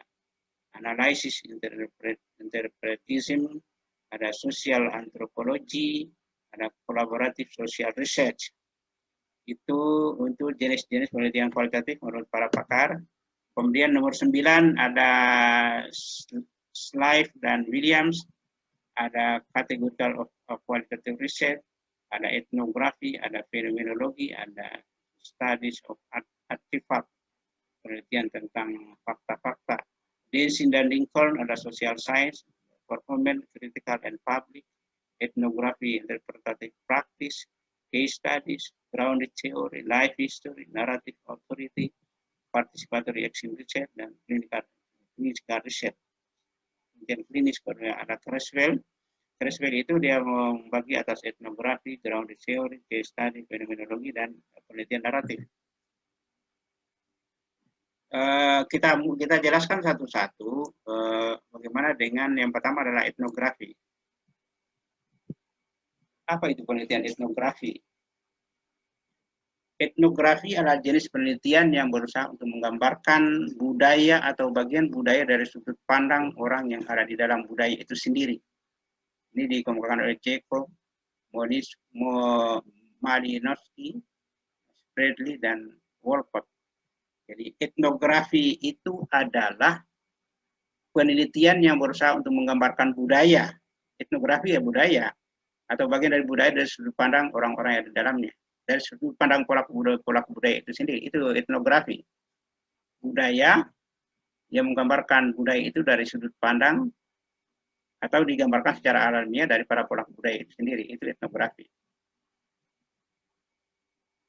analysis interpretism, ada social anthropology, ada collaborative social research. Itu untuk jenis-jenis penelitian kualitatif menurut para pakar. Kemudian nomor 9 ada Slive dan Williams, ada categorical of qualitative research, ada etnografi, ada fenomenologi, ada studies of artifact, penelitian tentang fakta-fakta. Densin dan Lincoln ada social science, performance, critical and public, etnografi, interpretative practice, case studies, grounded theory, life history, narrative authority, participatory action research, dan clinical research. Kemudian klinis ada Creswell. Creswell itu dia membagi atas etnografi, grounded theory, case study, fenomenologi, dan penelitian naratif. Kita jelaskan satu-satu bagaimana dengan yang pertama adalah etnografi. Apa itu penelitian etnografi? Etnografi adalah jenis penelitian yang berusaha untuk menggambarkan budaya atau bagian budaya dari sudut pandang orang yang ada di dalam budaya itu sendiri. Ini dikemukakan oleh Jacob, Malinowski, Bradley, dan Wolcott. Jadi etnografi itu adalah penelitian yang berusaha untuk menggambarkan budaya. Etnografi ya budaya, atau bagian dari budaya dari sudut pandang orang-orang yang ada di dalamnya. Dari sudut pandang pelaku budaya itu sendiri, itu etnografi. Budaya yang menggambarkan budaya itu dari sudut pandang atau digambarkan secara alamiah dari para pelaku budaya itu sendiri, itu etnografi.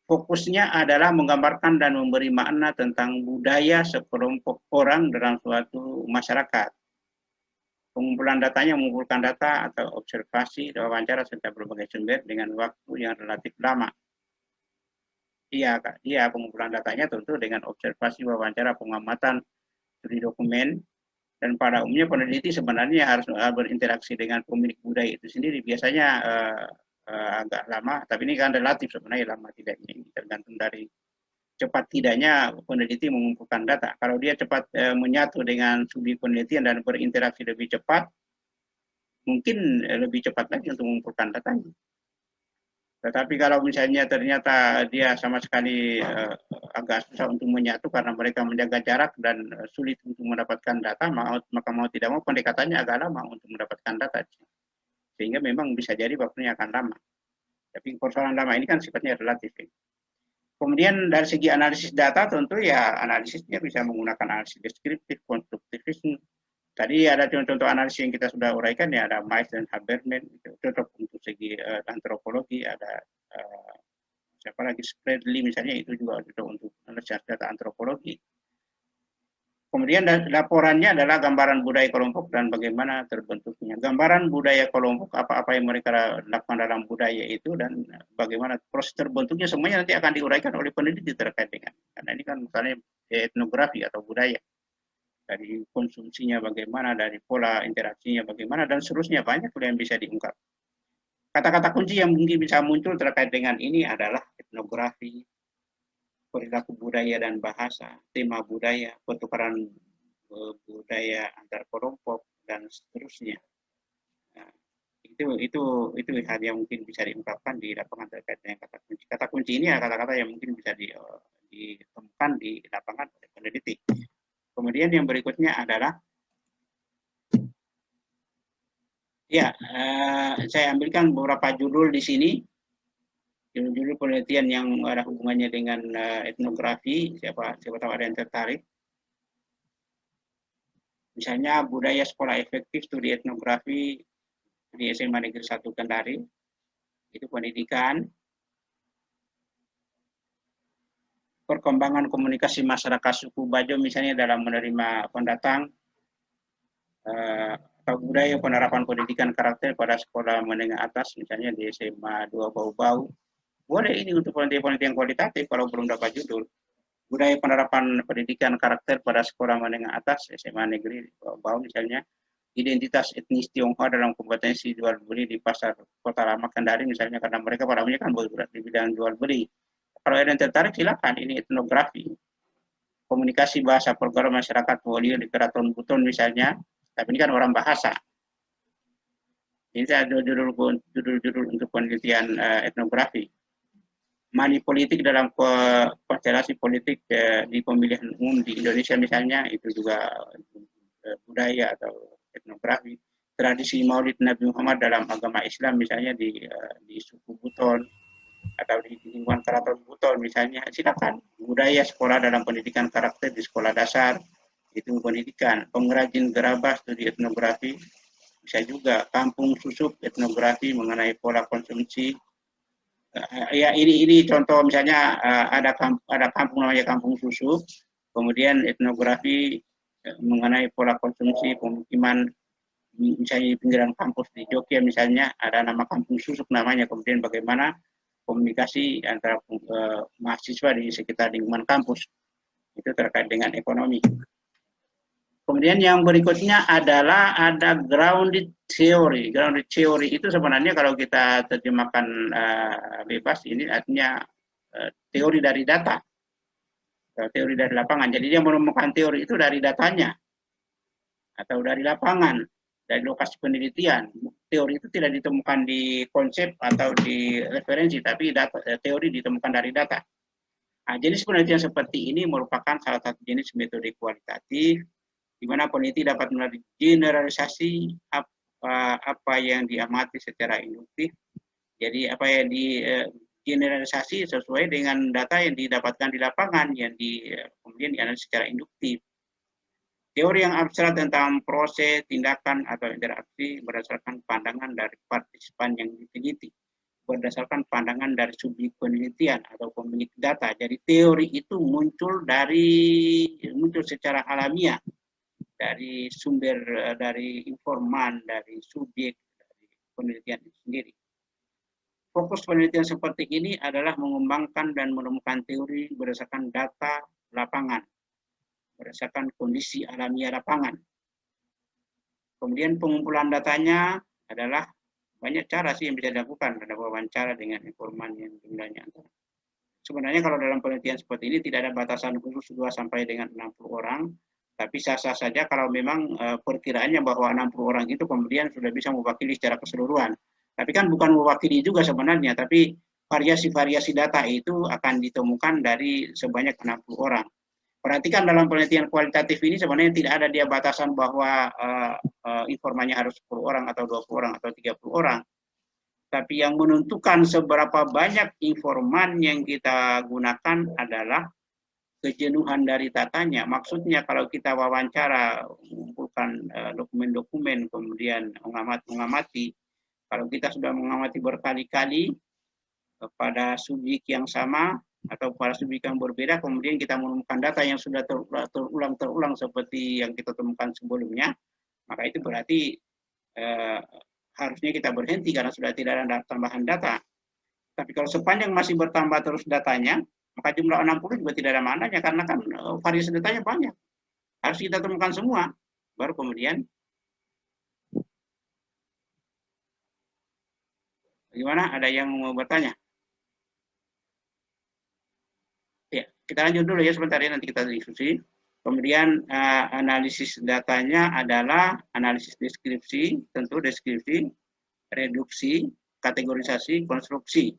Fokusnya adalah menggambarkan dan memberi makna tentang budaya sekelompok orang dalam suatu masyarakat. Pengumpulan datanya mengumpulkan data atau observasi, wawancara serta berbagai sumber dengan waktu yang relatif lama. Iya, Kak. Iya, pengumpulan datanya tentu dengan observasi, wawancara, pengamatan, studi dokumen, dan pada umumnya peneliti sebenarnya harus berinteraksi dengan pemilik budaya itu sendiri. Biasanya agak lama, tapi ini kan relatif sebenarnya lama tidaknya. Ini tergantung dari cepat tidaknya peneliti mengumpulkan data. Kalau dia cepat menyatu dengan studi penelitian dan berinteraksi lebih cepat, mungkin lebih cepat lagi untuk mengumpulkan datanya. Tetapi kalau misalnya ternyata dia sama sekali agak susah untuk menyatu karena mereka menjaga jarak dan sulit untuk mendapatkan data, maka mau tidak mau pendekatannya agak lama untuk mendapatkan data. Sehingga memang bisa jadi waktunya akan lama. Tapi persoalan lama ini kan sifatnya relatif. Kemudian dari segi analisis data tentu ya analisisnya bisa menggunakan analisis deskriptif, konstruktivisme. Tadi ada contoh-contoh analisis yang kita sudah uraikan ya, ada Mice dan Habermas, itu cocok untuk segi antropologi, ada siapa lagi Spreadley misalnya, itu juga cocok untuk analisis data antropologi. Kemudian laporannya adalah gambaran budaya kelompok dan bagaimana terbentuknya. Gambaran budaya kelompok, apa-apa yang mereka lakukan dalam budaya itu, dan bagaimana proses terbentuknya, semuanya nanti akan diuraikan oleh peneliti terkait dengan. Karena ini kan misalnya etnografi atau budaya. Dari konsumsinya bagaimana, dari pola interaksinya bagaimana, dan seterusnya banyak yang bisa diungkap. Kata-kata kunci yang mungkin bisa muncul terkait dengan ini adalah etnografi, perilaku budaya dan bahasa, tema budaya, pertukaran budaya antar kelompok, dan seterusnya. Nah, itu hal yang mungkin bisa diungkapkan di lapangan terkait dengan kata kunci. Kata kunci ini adalah kata-kata yang mungkin bisa ditemukan di lapangan oleh peneliti. Kemudian yang berikutnya adalah ya, saya ambilkan beberapa judul di sini. Judul-judul penelitian yang ada hubungannya dengan etnografi, siapa tahu ada yang tertarik. Misalnya budaya sekolah efektif studi etnografi di SMA Negeri 1 Kendari, itu pendidikan. Perkembangan komunikasi masyarakat suku Bajo misalnya dalam menerima pendatang, atau budaya penerapan pendidikan karakter pada sekolah menengah atas, misalnya di SMA 2 Bau-Bau. Boleh ini untuk penelitian kualitatif kalau belum dapat judul. Budaya penerapan pendidikan karakter pada sekolah menengah atas, SMA Negeri Bau misalnya. Identitas etnis Tionghoa dalam kompetensi jual beli di pasar Kota Lama Kendari misalnya, karena mereka pada umumnya kan bergerak di bidang jual beli. Kalau ada yang tertarik silakan, ini etnografi. Komunikasi bahasa program masyarakat Wolio di Keraton Buton misalnya, tapi ini kan orang bahasa. Ini ada judul-judul untuk penelitian etnografi. Money politik dalam konstelasi politik di pemilihan umum di Indonesia misalnya, itu juga budaya atau etnografi. Tradisi Maulid Nabi Muhammad dalam agama Islam misalnya di suku Buton atau di lingkungan Keraton Buton misalnya, silakan. Budaya sekolah dalam pendidikan karakter di sekolah dasar, itu pendidikan. Pengrajin gerabah studi etnografi, bisa juga. Kampung susup etnografi mengenai pola konsumsi. Ya ini contoh misalnya ada kampung namanya Kampung Susup, kemudian etnografi mengenai pola konsumsi pemukiman, misalnya di pinggiran kampus di Jogja misalnya ada nama Kampung Susup namanya, kemudian bagaimana komunikasi antara mahasiswa di sekitar lingkungan kampus itu terkait dengan ekonomi. Kemudian yang berikutnya adalah ada grounded theory. Grounded theory itu sebenarnya kalau kita terjemahkan bebas ini artinya teori dari data, teori dari lapangan. Jadi dia menemukan teori itu dari datanya atau dari lapangan, dari lokasi penelitian. Teori itu tidak ditemukan di konsep atau di referensi, tapi teori ditemukan dari data. Nah, jenis penelitian seperti ini merupakan salah satu jenis metode kualitatif di mana peneliti dapat melalui generalisasi apa yang diamati secara induktif. Jadi apa yang di generalisasi sesuai dengan data yang didapatkan di lapangan yang kemudian dianalisis secara induktif. Teori yang abstrak tentang proses, tindakan, atau interaksi berdasarkan pandangan dari partisipan yang diteliti, berdasarkan pandangan dari subjek penelitian atau pemilik data. Jadi teori itu muncul secara alamiah dari sumber, dari informan, dari subjek, dari penelitian itu sendiri. Fokus penelitian seperti ini adalah mengembangkan dan menemukan teori berdasarkan data lapangan, berdasarkan kondisi alamiah lapangan. Kemudian pengumpulan datanya adalah banyak cara sih yang bisa dilakukan. Ada wawancara dengan informan yang jumlahnya. Sebenarnya kalau dalam penelitian seperti ini tidak ada batasan khusus 2 sampai dengan 60 orang, tapi sah-sah saja kalau memang perkiraannya bahwa 60 orang itu kemudian sudah bisa mewakili secara keseluruhan. Tapi kan bukan mewakili juga sebenarnya, tapi variasi-variasi data itu akan ditemukan dari sebanyak 60 orang. Perhatikan dalam penelitian kualitatif ini sebenarnya tidak ada dia batasan bahwa informannya harus 10 orang atau 20 orang atau 30 orang. Tapi yang menentukan seberapa banyak informan yang kita gunakan adalah kejenuhan dari datanya. Maksudnya kalau kita wawancara, mengumpulkan dokumen-dokumen, kemudian mengamati, kalau kita sudah mengamati berkali-kali pada subjek yang sama atau pada subjek yang berbeda, kemudian kita menemukan data yang sudah terulang seperti yang kita temukan sebelumnya, maka itu berarti harusnya kita berhenti karena sudah tidak ada tambahan data. Tapi kalau sepanjang masih bertambah terus datanya, maka jumlah 60 juga tidak ada mananya karena kan variasi datanya banyak. Harus kita temukan semua. Baru kemudian bagaimana? Ada yang mau bertanya? Ya, kita lanjut dulu ya sebentar ya, nanti kita diskusi. Kemudian analisis datanya adalah analisis deskripsi, tentu deskripsi, reduksi, kategorisasi, konstruksi.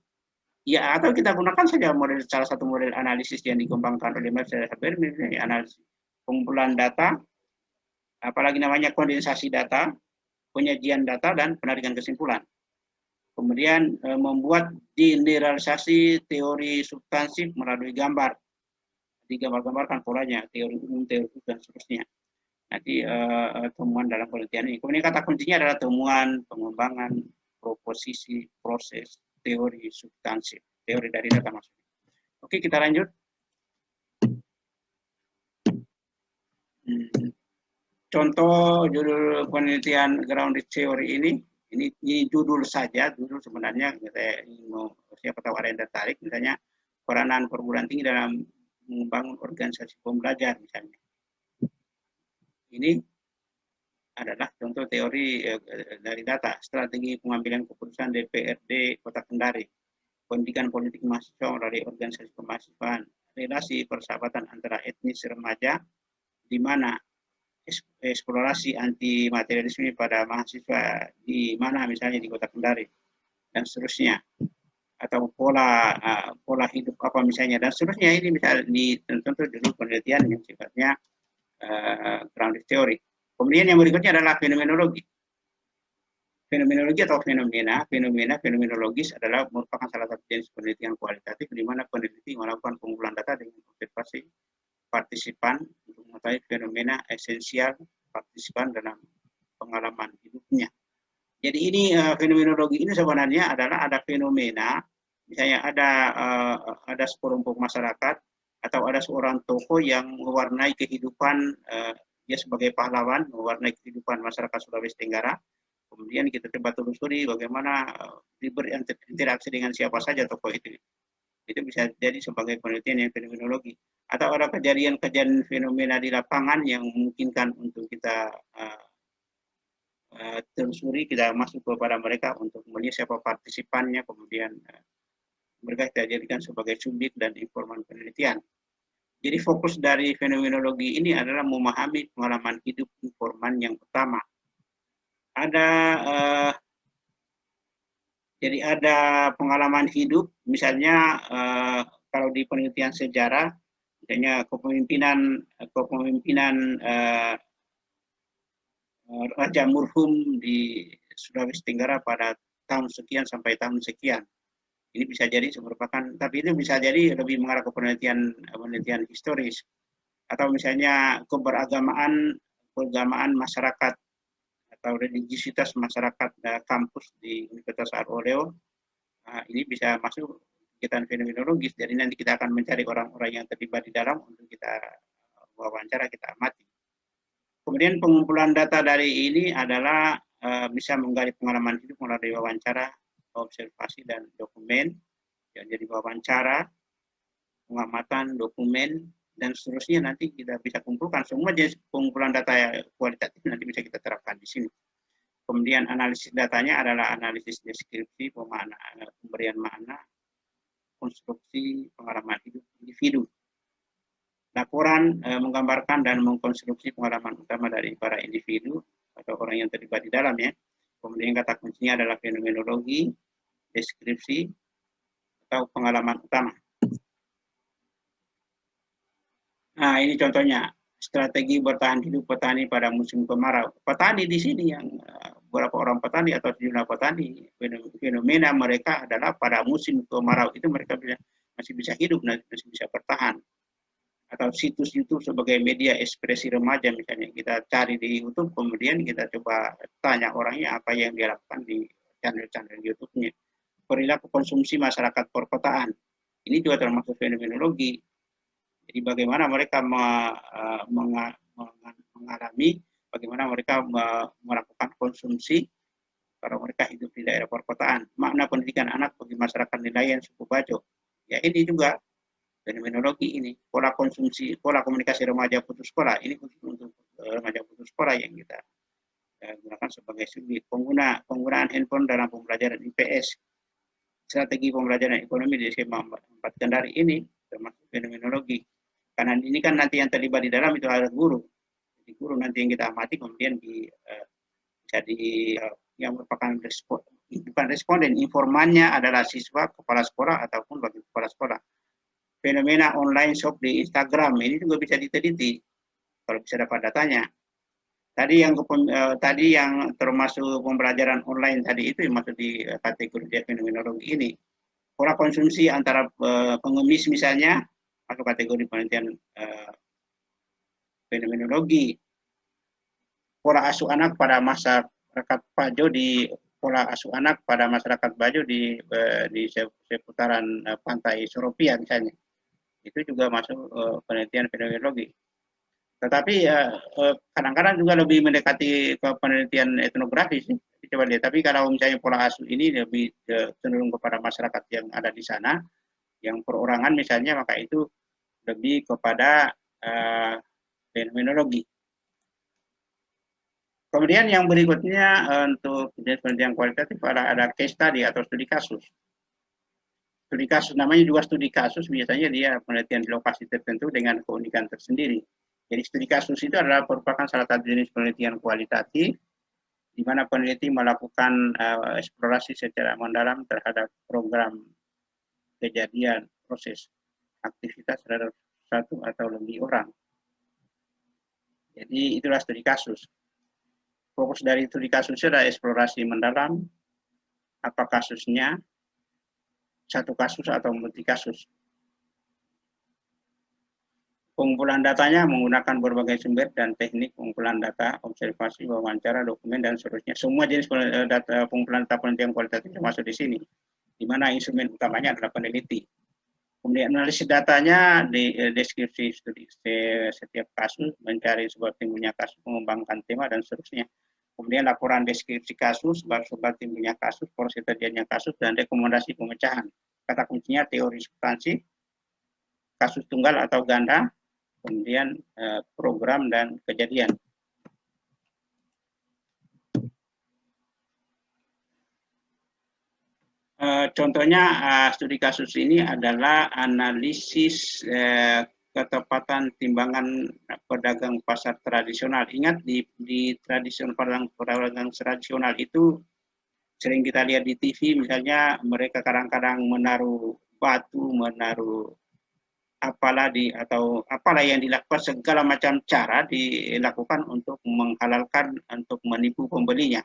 Ya, atau kita gunakan saja salah satu model analisis yang dikembangkan oleh Mercer Haber, misalnya analisis pengumpulan data, apalagi namanya kondensasi data, penyajian data, dan penarikan kesimpulan. Kemudian membuat generalisasi teori substansif melalui gambar. Digambar-gambarkan polanya, teori umum, teori dan seterusnya. Nanti temuan dalam penelitian ini. Kemudian kata kuncinya adalah temuan, pengembangan, proposisi, proses, teori substansif, teori dari data maksudnya. Oke, kita lanjut. Contoh judul penelitian grounded theory ini judul saja, judul sebenarnya kita mau siapa tahu ada yang tertarik, misalnya peranan perguruan tinggi dalam membangun organisasi pembelajar misalnya. Ini adalah contoh teori dari data, strategi pengambilan keputusan DPRD Kota Kendari, pendidikan politik mahasiswa melalui organisasi kemahasiswaan, relasi persahabatan antara etnis remaja, di mana eksplorasi anti materialisme pada mahasiswa di mana misalnya di Kota Kendari dan seterusnya, atau pola hidup apa misalnya dan seterusnya. Ini bisa ditentu dulu penelitian yang sifatnya grounded theory. Kemudian yang berikutnya adalah fenomenologi. Fenomenologi atau fenomenologis adalah merupakan salah satu jenis penelitian kualitatif di mana peneliti melakukan pengumpulan data dengan observasi partisipan untuk mengetahui fenomena esensial partisipan dalam pengalaman hidupnya. Jadi ini fenomenologi ini sebenarnya adalah ada fenomena, misalnya ada sekelompok masyarakat atau ada seorang tokoh yang mewarnai kehidupan dia sebagai pahlawan, mewarnai kehidupan masyarakat Sulawesi Tenggara. Kemudian kita coba telusuri bagaimana berinteraksi dengan siapa saja tokoh itu. Itu bisa jadi sebagai penelitian yang fenomenologi. Atau ada kejadian-kejadian fenomena di lapangan yang memungkinkan untuk kita telusuri, kita masuk kepada mereka untuk melihat siapa partisipannya, kemudian mereka kita jadikan sebagai subjek dan informan penelitian. Jadi fokus dari fenomenologi ini adalah memahami pengalaman hidup informan yang pertama. Jadi ada pengalaman hidup, misalnya kalau di penelitian sejarah, misalnya kepemimpinan Raja Murhum di Sulawesi Tenggara pada tahun sekian sampai tahun sekian. Ini bisa jadi merupakan, tapi itu bisa jadi lebih mengarah ke penelitian historis. Atau misalnya keberagamaan keagamaan masyarakat atau religiusitas masyarakat kampus di Universitas Al-Oleo, ini bisa masuk kegiatan fenomenologis. Jadi nanti kita akan mencari orang-orang yang terlibat di dalam untuk kita wawancara, kita amati. Kemudian pengumpulan data dari ini adalah bisa menggali pengalaman hidup melalui wawancara, observasi, dan dokumen. Jadi wawancara, pengamatan, dokumen, dan seterusnya nanti kita bisa kumpulkan. Semua jenis pengumpulan data kualitatif nanti bisa kita terapkan di sini. Kemudian analisis datanya adalah analisis deskripsi, pemberian makna, konstruksi pengalaman hidup individu. Laporan menggambarkan dan mengkonstruksi pengalaman utama dari para individu atau orang yang terlibat di dalamnya. Kemudian kata kuncinya adalah fenomenologi, deskripsi, atau pengalaman utama. Nah, ini contohnya strategi bertahan hidup petani pada musim kemarau. Petani di sini yang beberapa orang petani atau sejumlah petani, fenomena mereka adalah pada musim kemarau itu mereka masih bisa hidup, masih bisa bertahan. Atau situs YouTube sebagai media ekspresi remaja misalnya, kita cari di YouTube, kemudian kita coba tanya orangnya apa yang dia lakukan di channel-channel YouTube-nya. Perilaku konsumsi masyarakat perkotaan, ini juga termasuk fenomenologi. Jadi bagaimana mereka mengalami, bagaimana mereka melakukan konsumsi kalau mereka hidup di daerah perkotaan. Makna pendidikan anak bagi masyarakat nelayan suku Bajo, ya ini juga fenomenologi ini. Pola konsumsi, pola komunikasi remaja putus sekolah, ini khusus untuk remaja putus sekolah yang kita gunakan sebagai subjek. Penggunaan handphone dalam pembelajaran IPS, strategi pembelajaran ekonomi di skema 4 Kendari ini termasuk fenomenologi. Karena ini kan nanti yang terlibat di dalam itu adalah guru. Jadi guru nanti yang kita amati kemudian bisa yang merupakan bukan responden, informannya adalah siswa, kepala sekolah ataupun bagi kepala sekolah. Fenomena online shop di Instagram ini juga bisa diteliti kalau bisa dapat datanya. Tadi yang termasuk pembelajaran online tadi itu yang masuk di kategori fenomenologi ini. Pola konsumsi antara pengemis misalnya masuk kategori penelitian fenomenologi. Pola asuh anak pada masyarakat Bajo di seputaran pantai Soropia misalnya. Itu juga masuk penelitian fenomenologi. Tetapi kadang-kadang juga lebih mendekati ke penelitian etnografis. Coba lihat. Tapi kalau misalnya pola asuh ini lebih cenderung kepada masyarakat yang ada di sana, yang perorangan misalnya, maka itu lebih kepada fenomenologi. Kemudian yang berikutnya untuk penelitian kualitatif ada case study atau studi kasus. Studi kasus namanya juga studi kasus, biasanya dia penelitian di lokasi tertentu dengan keunikan tersendiri. Jadi studi kasus itu adalah merupakan salah satu jenis penelitian kualitatif di mana peneliti melakukan eksplorasi secara mendalam terhadap program, kejadian, proses, aktivitas terhadap satu atau lebih orang. Jadi itulah studi kasus. Fokus dari studi kasus adalah eksplorasi mendalam, apa kasusnya, satu kasus atau multi kasus. Pengumpulan datanya menggunakan berbagai sumber dan teknik pengumpulan data, observasi, wawancara, dokumen, dan seterusnya. Semua jenis data pengumpulan data penelitian kualitatif termasuk di sini, di mana instrumen utamanya adalah peneliti. Kemudian analisis datanya di deskripsi studi setiap kasus, mencari sebab timbulnya kasus, mengembangkan tema, dan seterusnya. Kemudian laporan deskripsi kasus, sebab timbulnya kasus, proses terjadinya kasus, dan rekomendasi pemecahan. Kata kuncinya teori substansi, kasus tunggal atau ganda, kemudian program dan kejadian. Contohnya studi kasus ini adalah analisis ketepatan timbangan pedagang pasar tradisional. Ingat di tradisional pedagang tradisional itu sering kita lihat di TV, misalnya mereka kadang-kadang menaruh batu, menaruh apalah yang dilakukan, segala macam cara dilakukan untuk menghalalkan, untuk menipu pembelinya.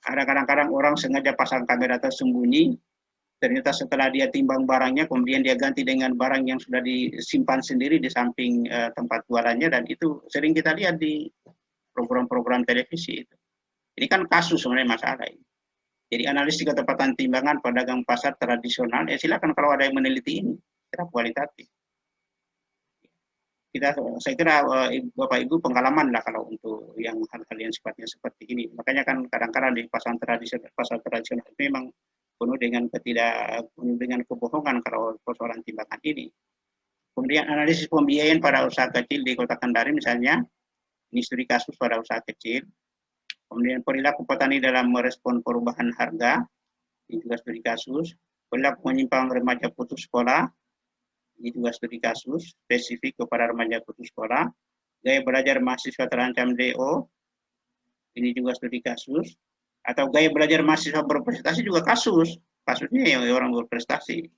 Ada kadang-kadang orang sengaja pasang kamera tersembunyi, ternyata setelah dia timbang barangnya, kemudian dia ganti dengan barang yang sudah disimpan sendiri di samping tempat jualannya, dan itu sering kita lihat di program-program televisi itu. Ini kan kasus sebenarnya masalah ini. Jadi analisis ketepatan timbangan pedagang pasar tradisional, silakan kalau ada yang meneliti ini, secara kualitatif. Saya kira Bapak Ibu pengalaman lah kalau untuk yang hal-hal yang sifatnya seperti ini. Makanya kan kadang-kadang di pasar tradisional itu memang penuh dengan kebohongan kalau persoalan timbangan ini. Kemudian analisis pembiayaan pada usaha kecil di Kota Kendari misalnya, ini studi kasus pada usaha kecil. Kemudian perilaku petani dalam merespon perubahan harga, ini juga studi kasus. Perilaku menyimpang remaja putus sekolah, ini juga studi kasus spesifik kepada remaja putus sekolah. Gaya belajar mahasiswa terancam DO, ini juga studi kasus. Atau gaya belajar mahasiswa berprestasi juga kasus. Kasusnya yang orang berprestasi.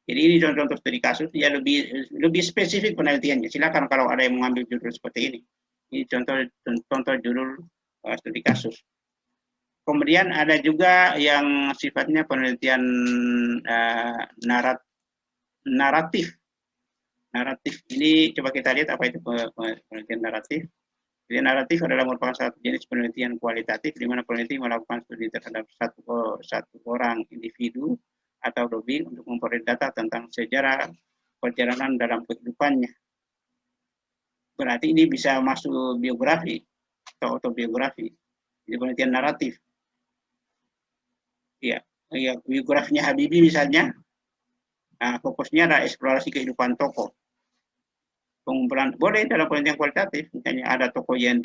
Jadi ini contoh studi kasus, ya lebih spesifik penelitiannya. Silakan kalau ada yang mengambil judul seperti ini. Ini contoh judul studi kasus. Kemudian ada juga yang sifatnya penelitian naratif. Naratif ini coba kita lihat apa itu penelitian naratif. Jadi naratif adalah merupakan satu jenis penelitian kualitatif di mana peneliti melakukan studi terhadap satu orang individu atau lebih untuk memperoleh data tentang sejarah perjalanan dalam kehidupannya. Berarti ini bisa masuk biografi atau autobiografi. Jadi penelitian naratif. Ya, biografinya Habibie misalnya. Nah, fokusnya adalah eksplorasi kehidupan tokoh. Pengumpulan boleh dalam penelitian kualitatif, misalnya ada tokoh yang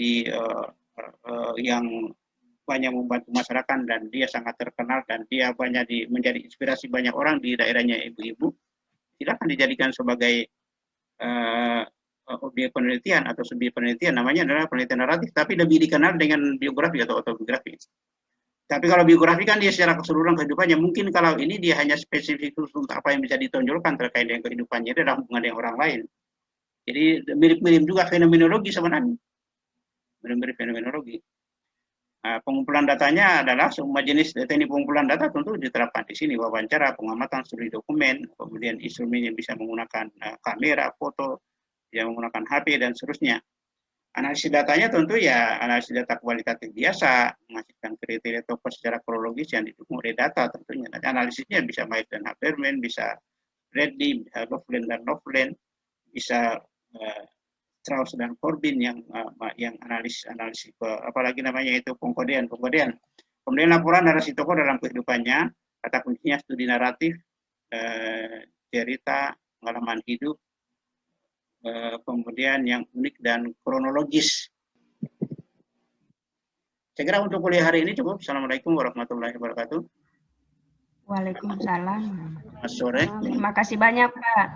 yang banyak membantu masyarakat dan dia sangat terkenal dan dia banyak menjadi inspirasi banyak orang di daerahnya ibu-ibu, silakan dijadikan sebagai objek penelitian atau subjek penelitian. Namanya adalah penelitian naratif, tapi lebih dikenal dengan biografi atau autobiografi. Tapi kalau biografi kan dia secara keseluruhan kehidupannya. Mungkin kalau ini dia hanya spesifik untuk apa yang bisa ditonjolkan terkait dengan kehidupannya, itu adalah hubungan dengan orang lain. Jadi mirip-mirip juga fenomenologi sebenarnya. Mirip-mirip fenomenologi. Nah, pengumpulan datanya adalah semua jenis teknik pengumpulan data tentu diterapkan di sini. Wawancara, pengamatan, studi dokumen, kemudian instrumen yang bisa menggunakan kamera, foto, yang menggunakan HP, dan seterusnya. Analisis datanya tentu ya analisis data kualitatif biasa, menghasilkan kriteria tokoh secara kronologis yang didukung oleh data tentunya. Dan analisisnya bisa Myers dan Habermas, bisa Bradley, bisa Loveland dan Loveland, bisa Strauss dan Corbin yang analisis apalagi namanya itu pengkodean. Kemudian laporan narasi tokoh dalam kehidupannya, kata kuncinya studi naratif, cerita, pengalaman hidup, kemudian yang unik dan kronologis. Saya kira untuk kuliah hari ini cukup. Assalamualaikum warahmatullahi wabarakatuh. Waalaikumsalam. Selamat sore. Terima kasih banyak, Pak.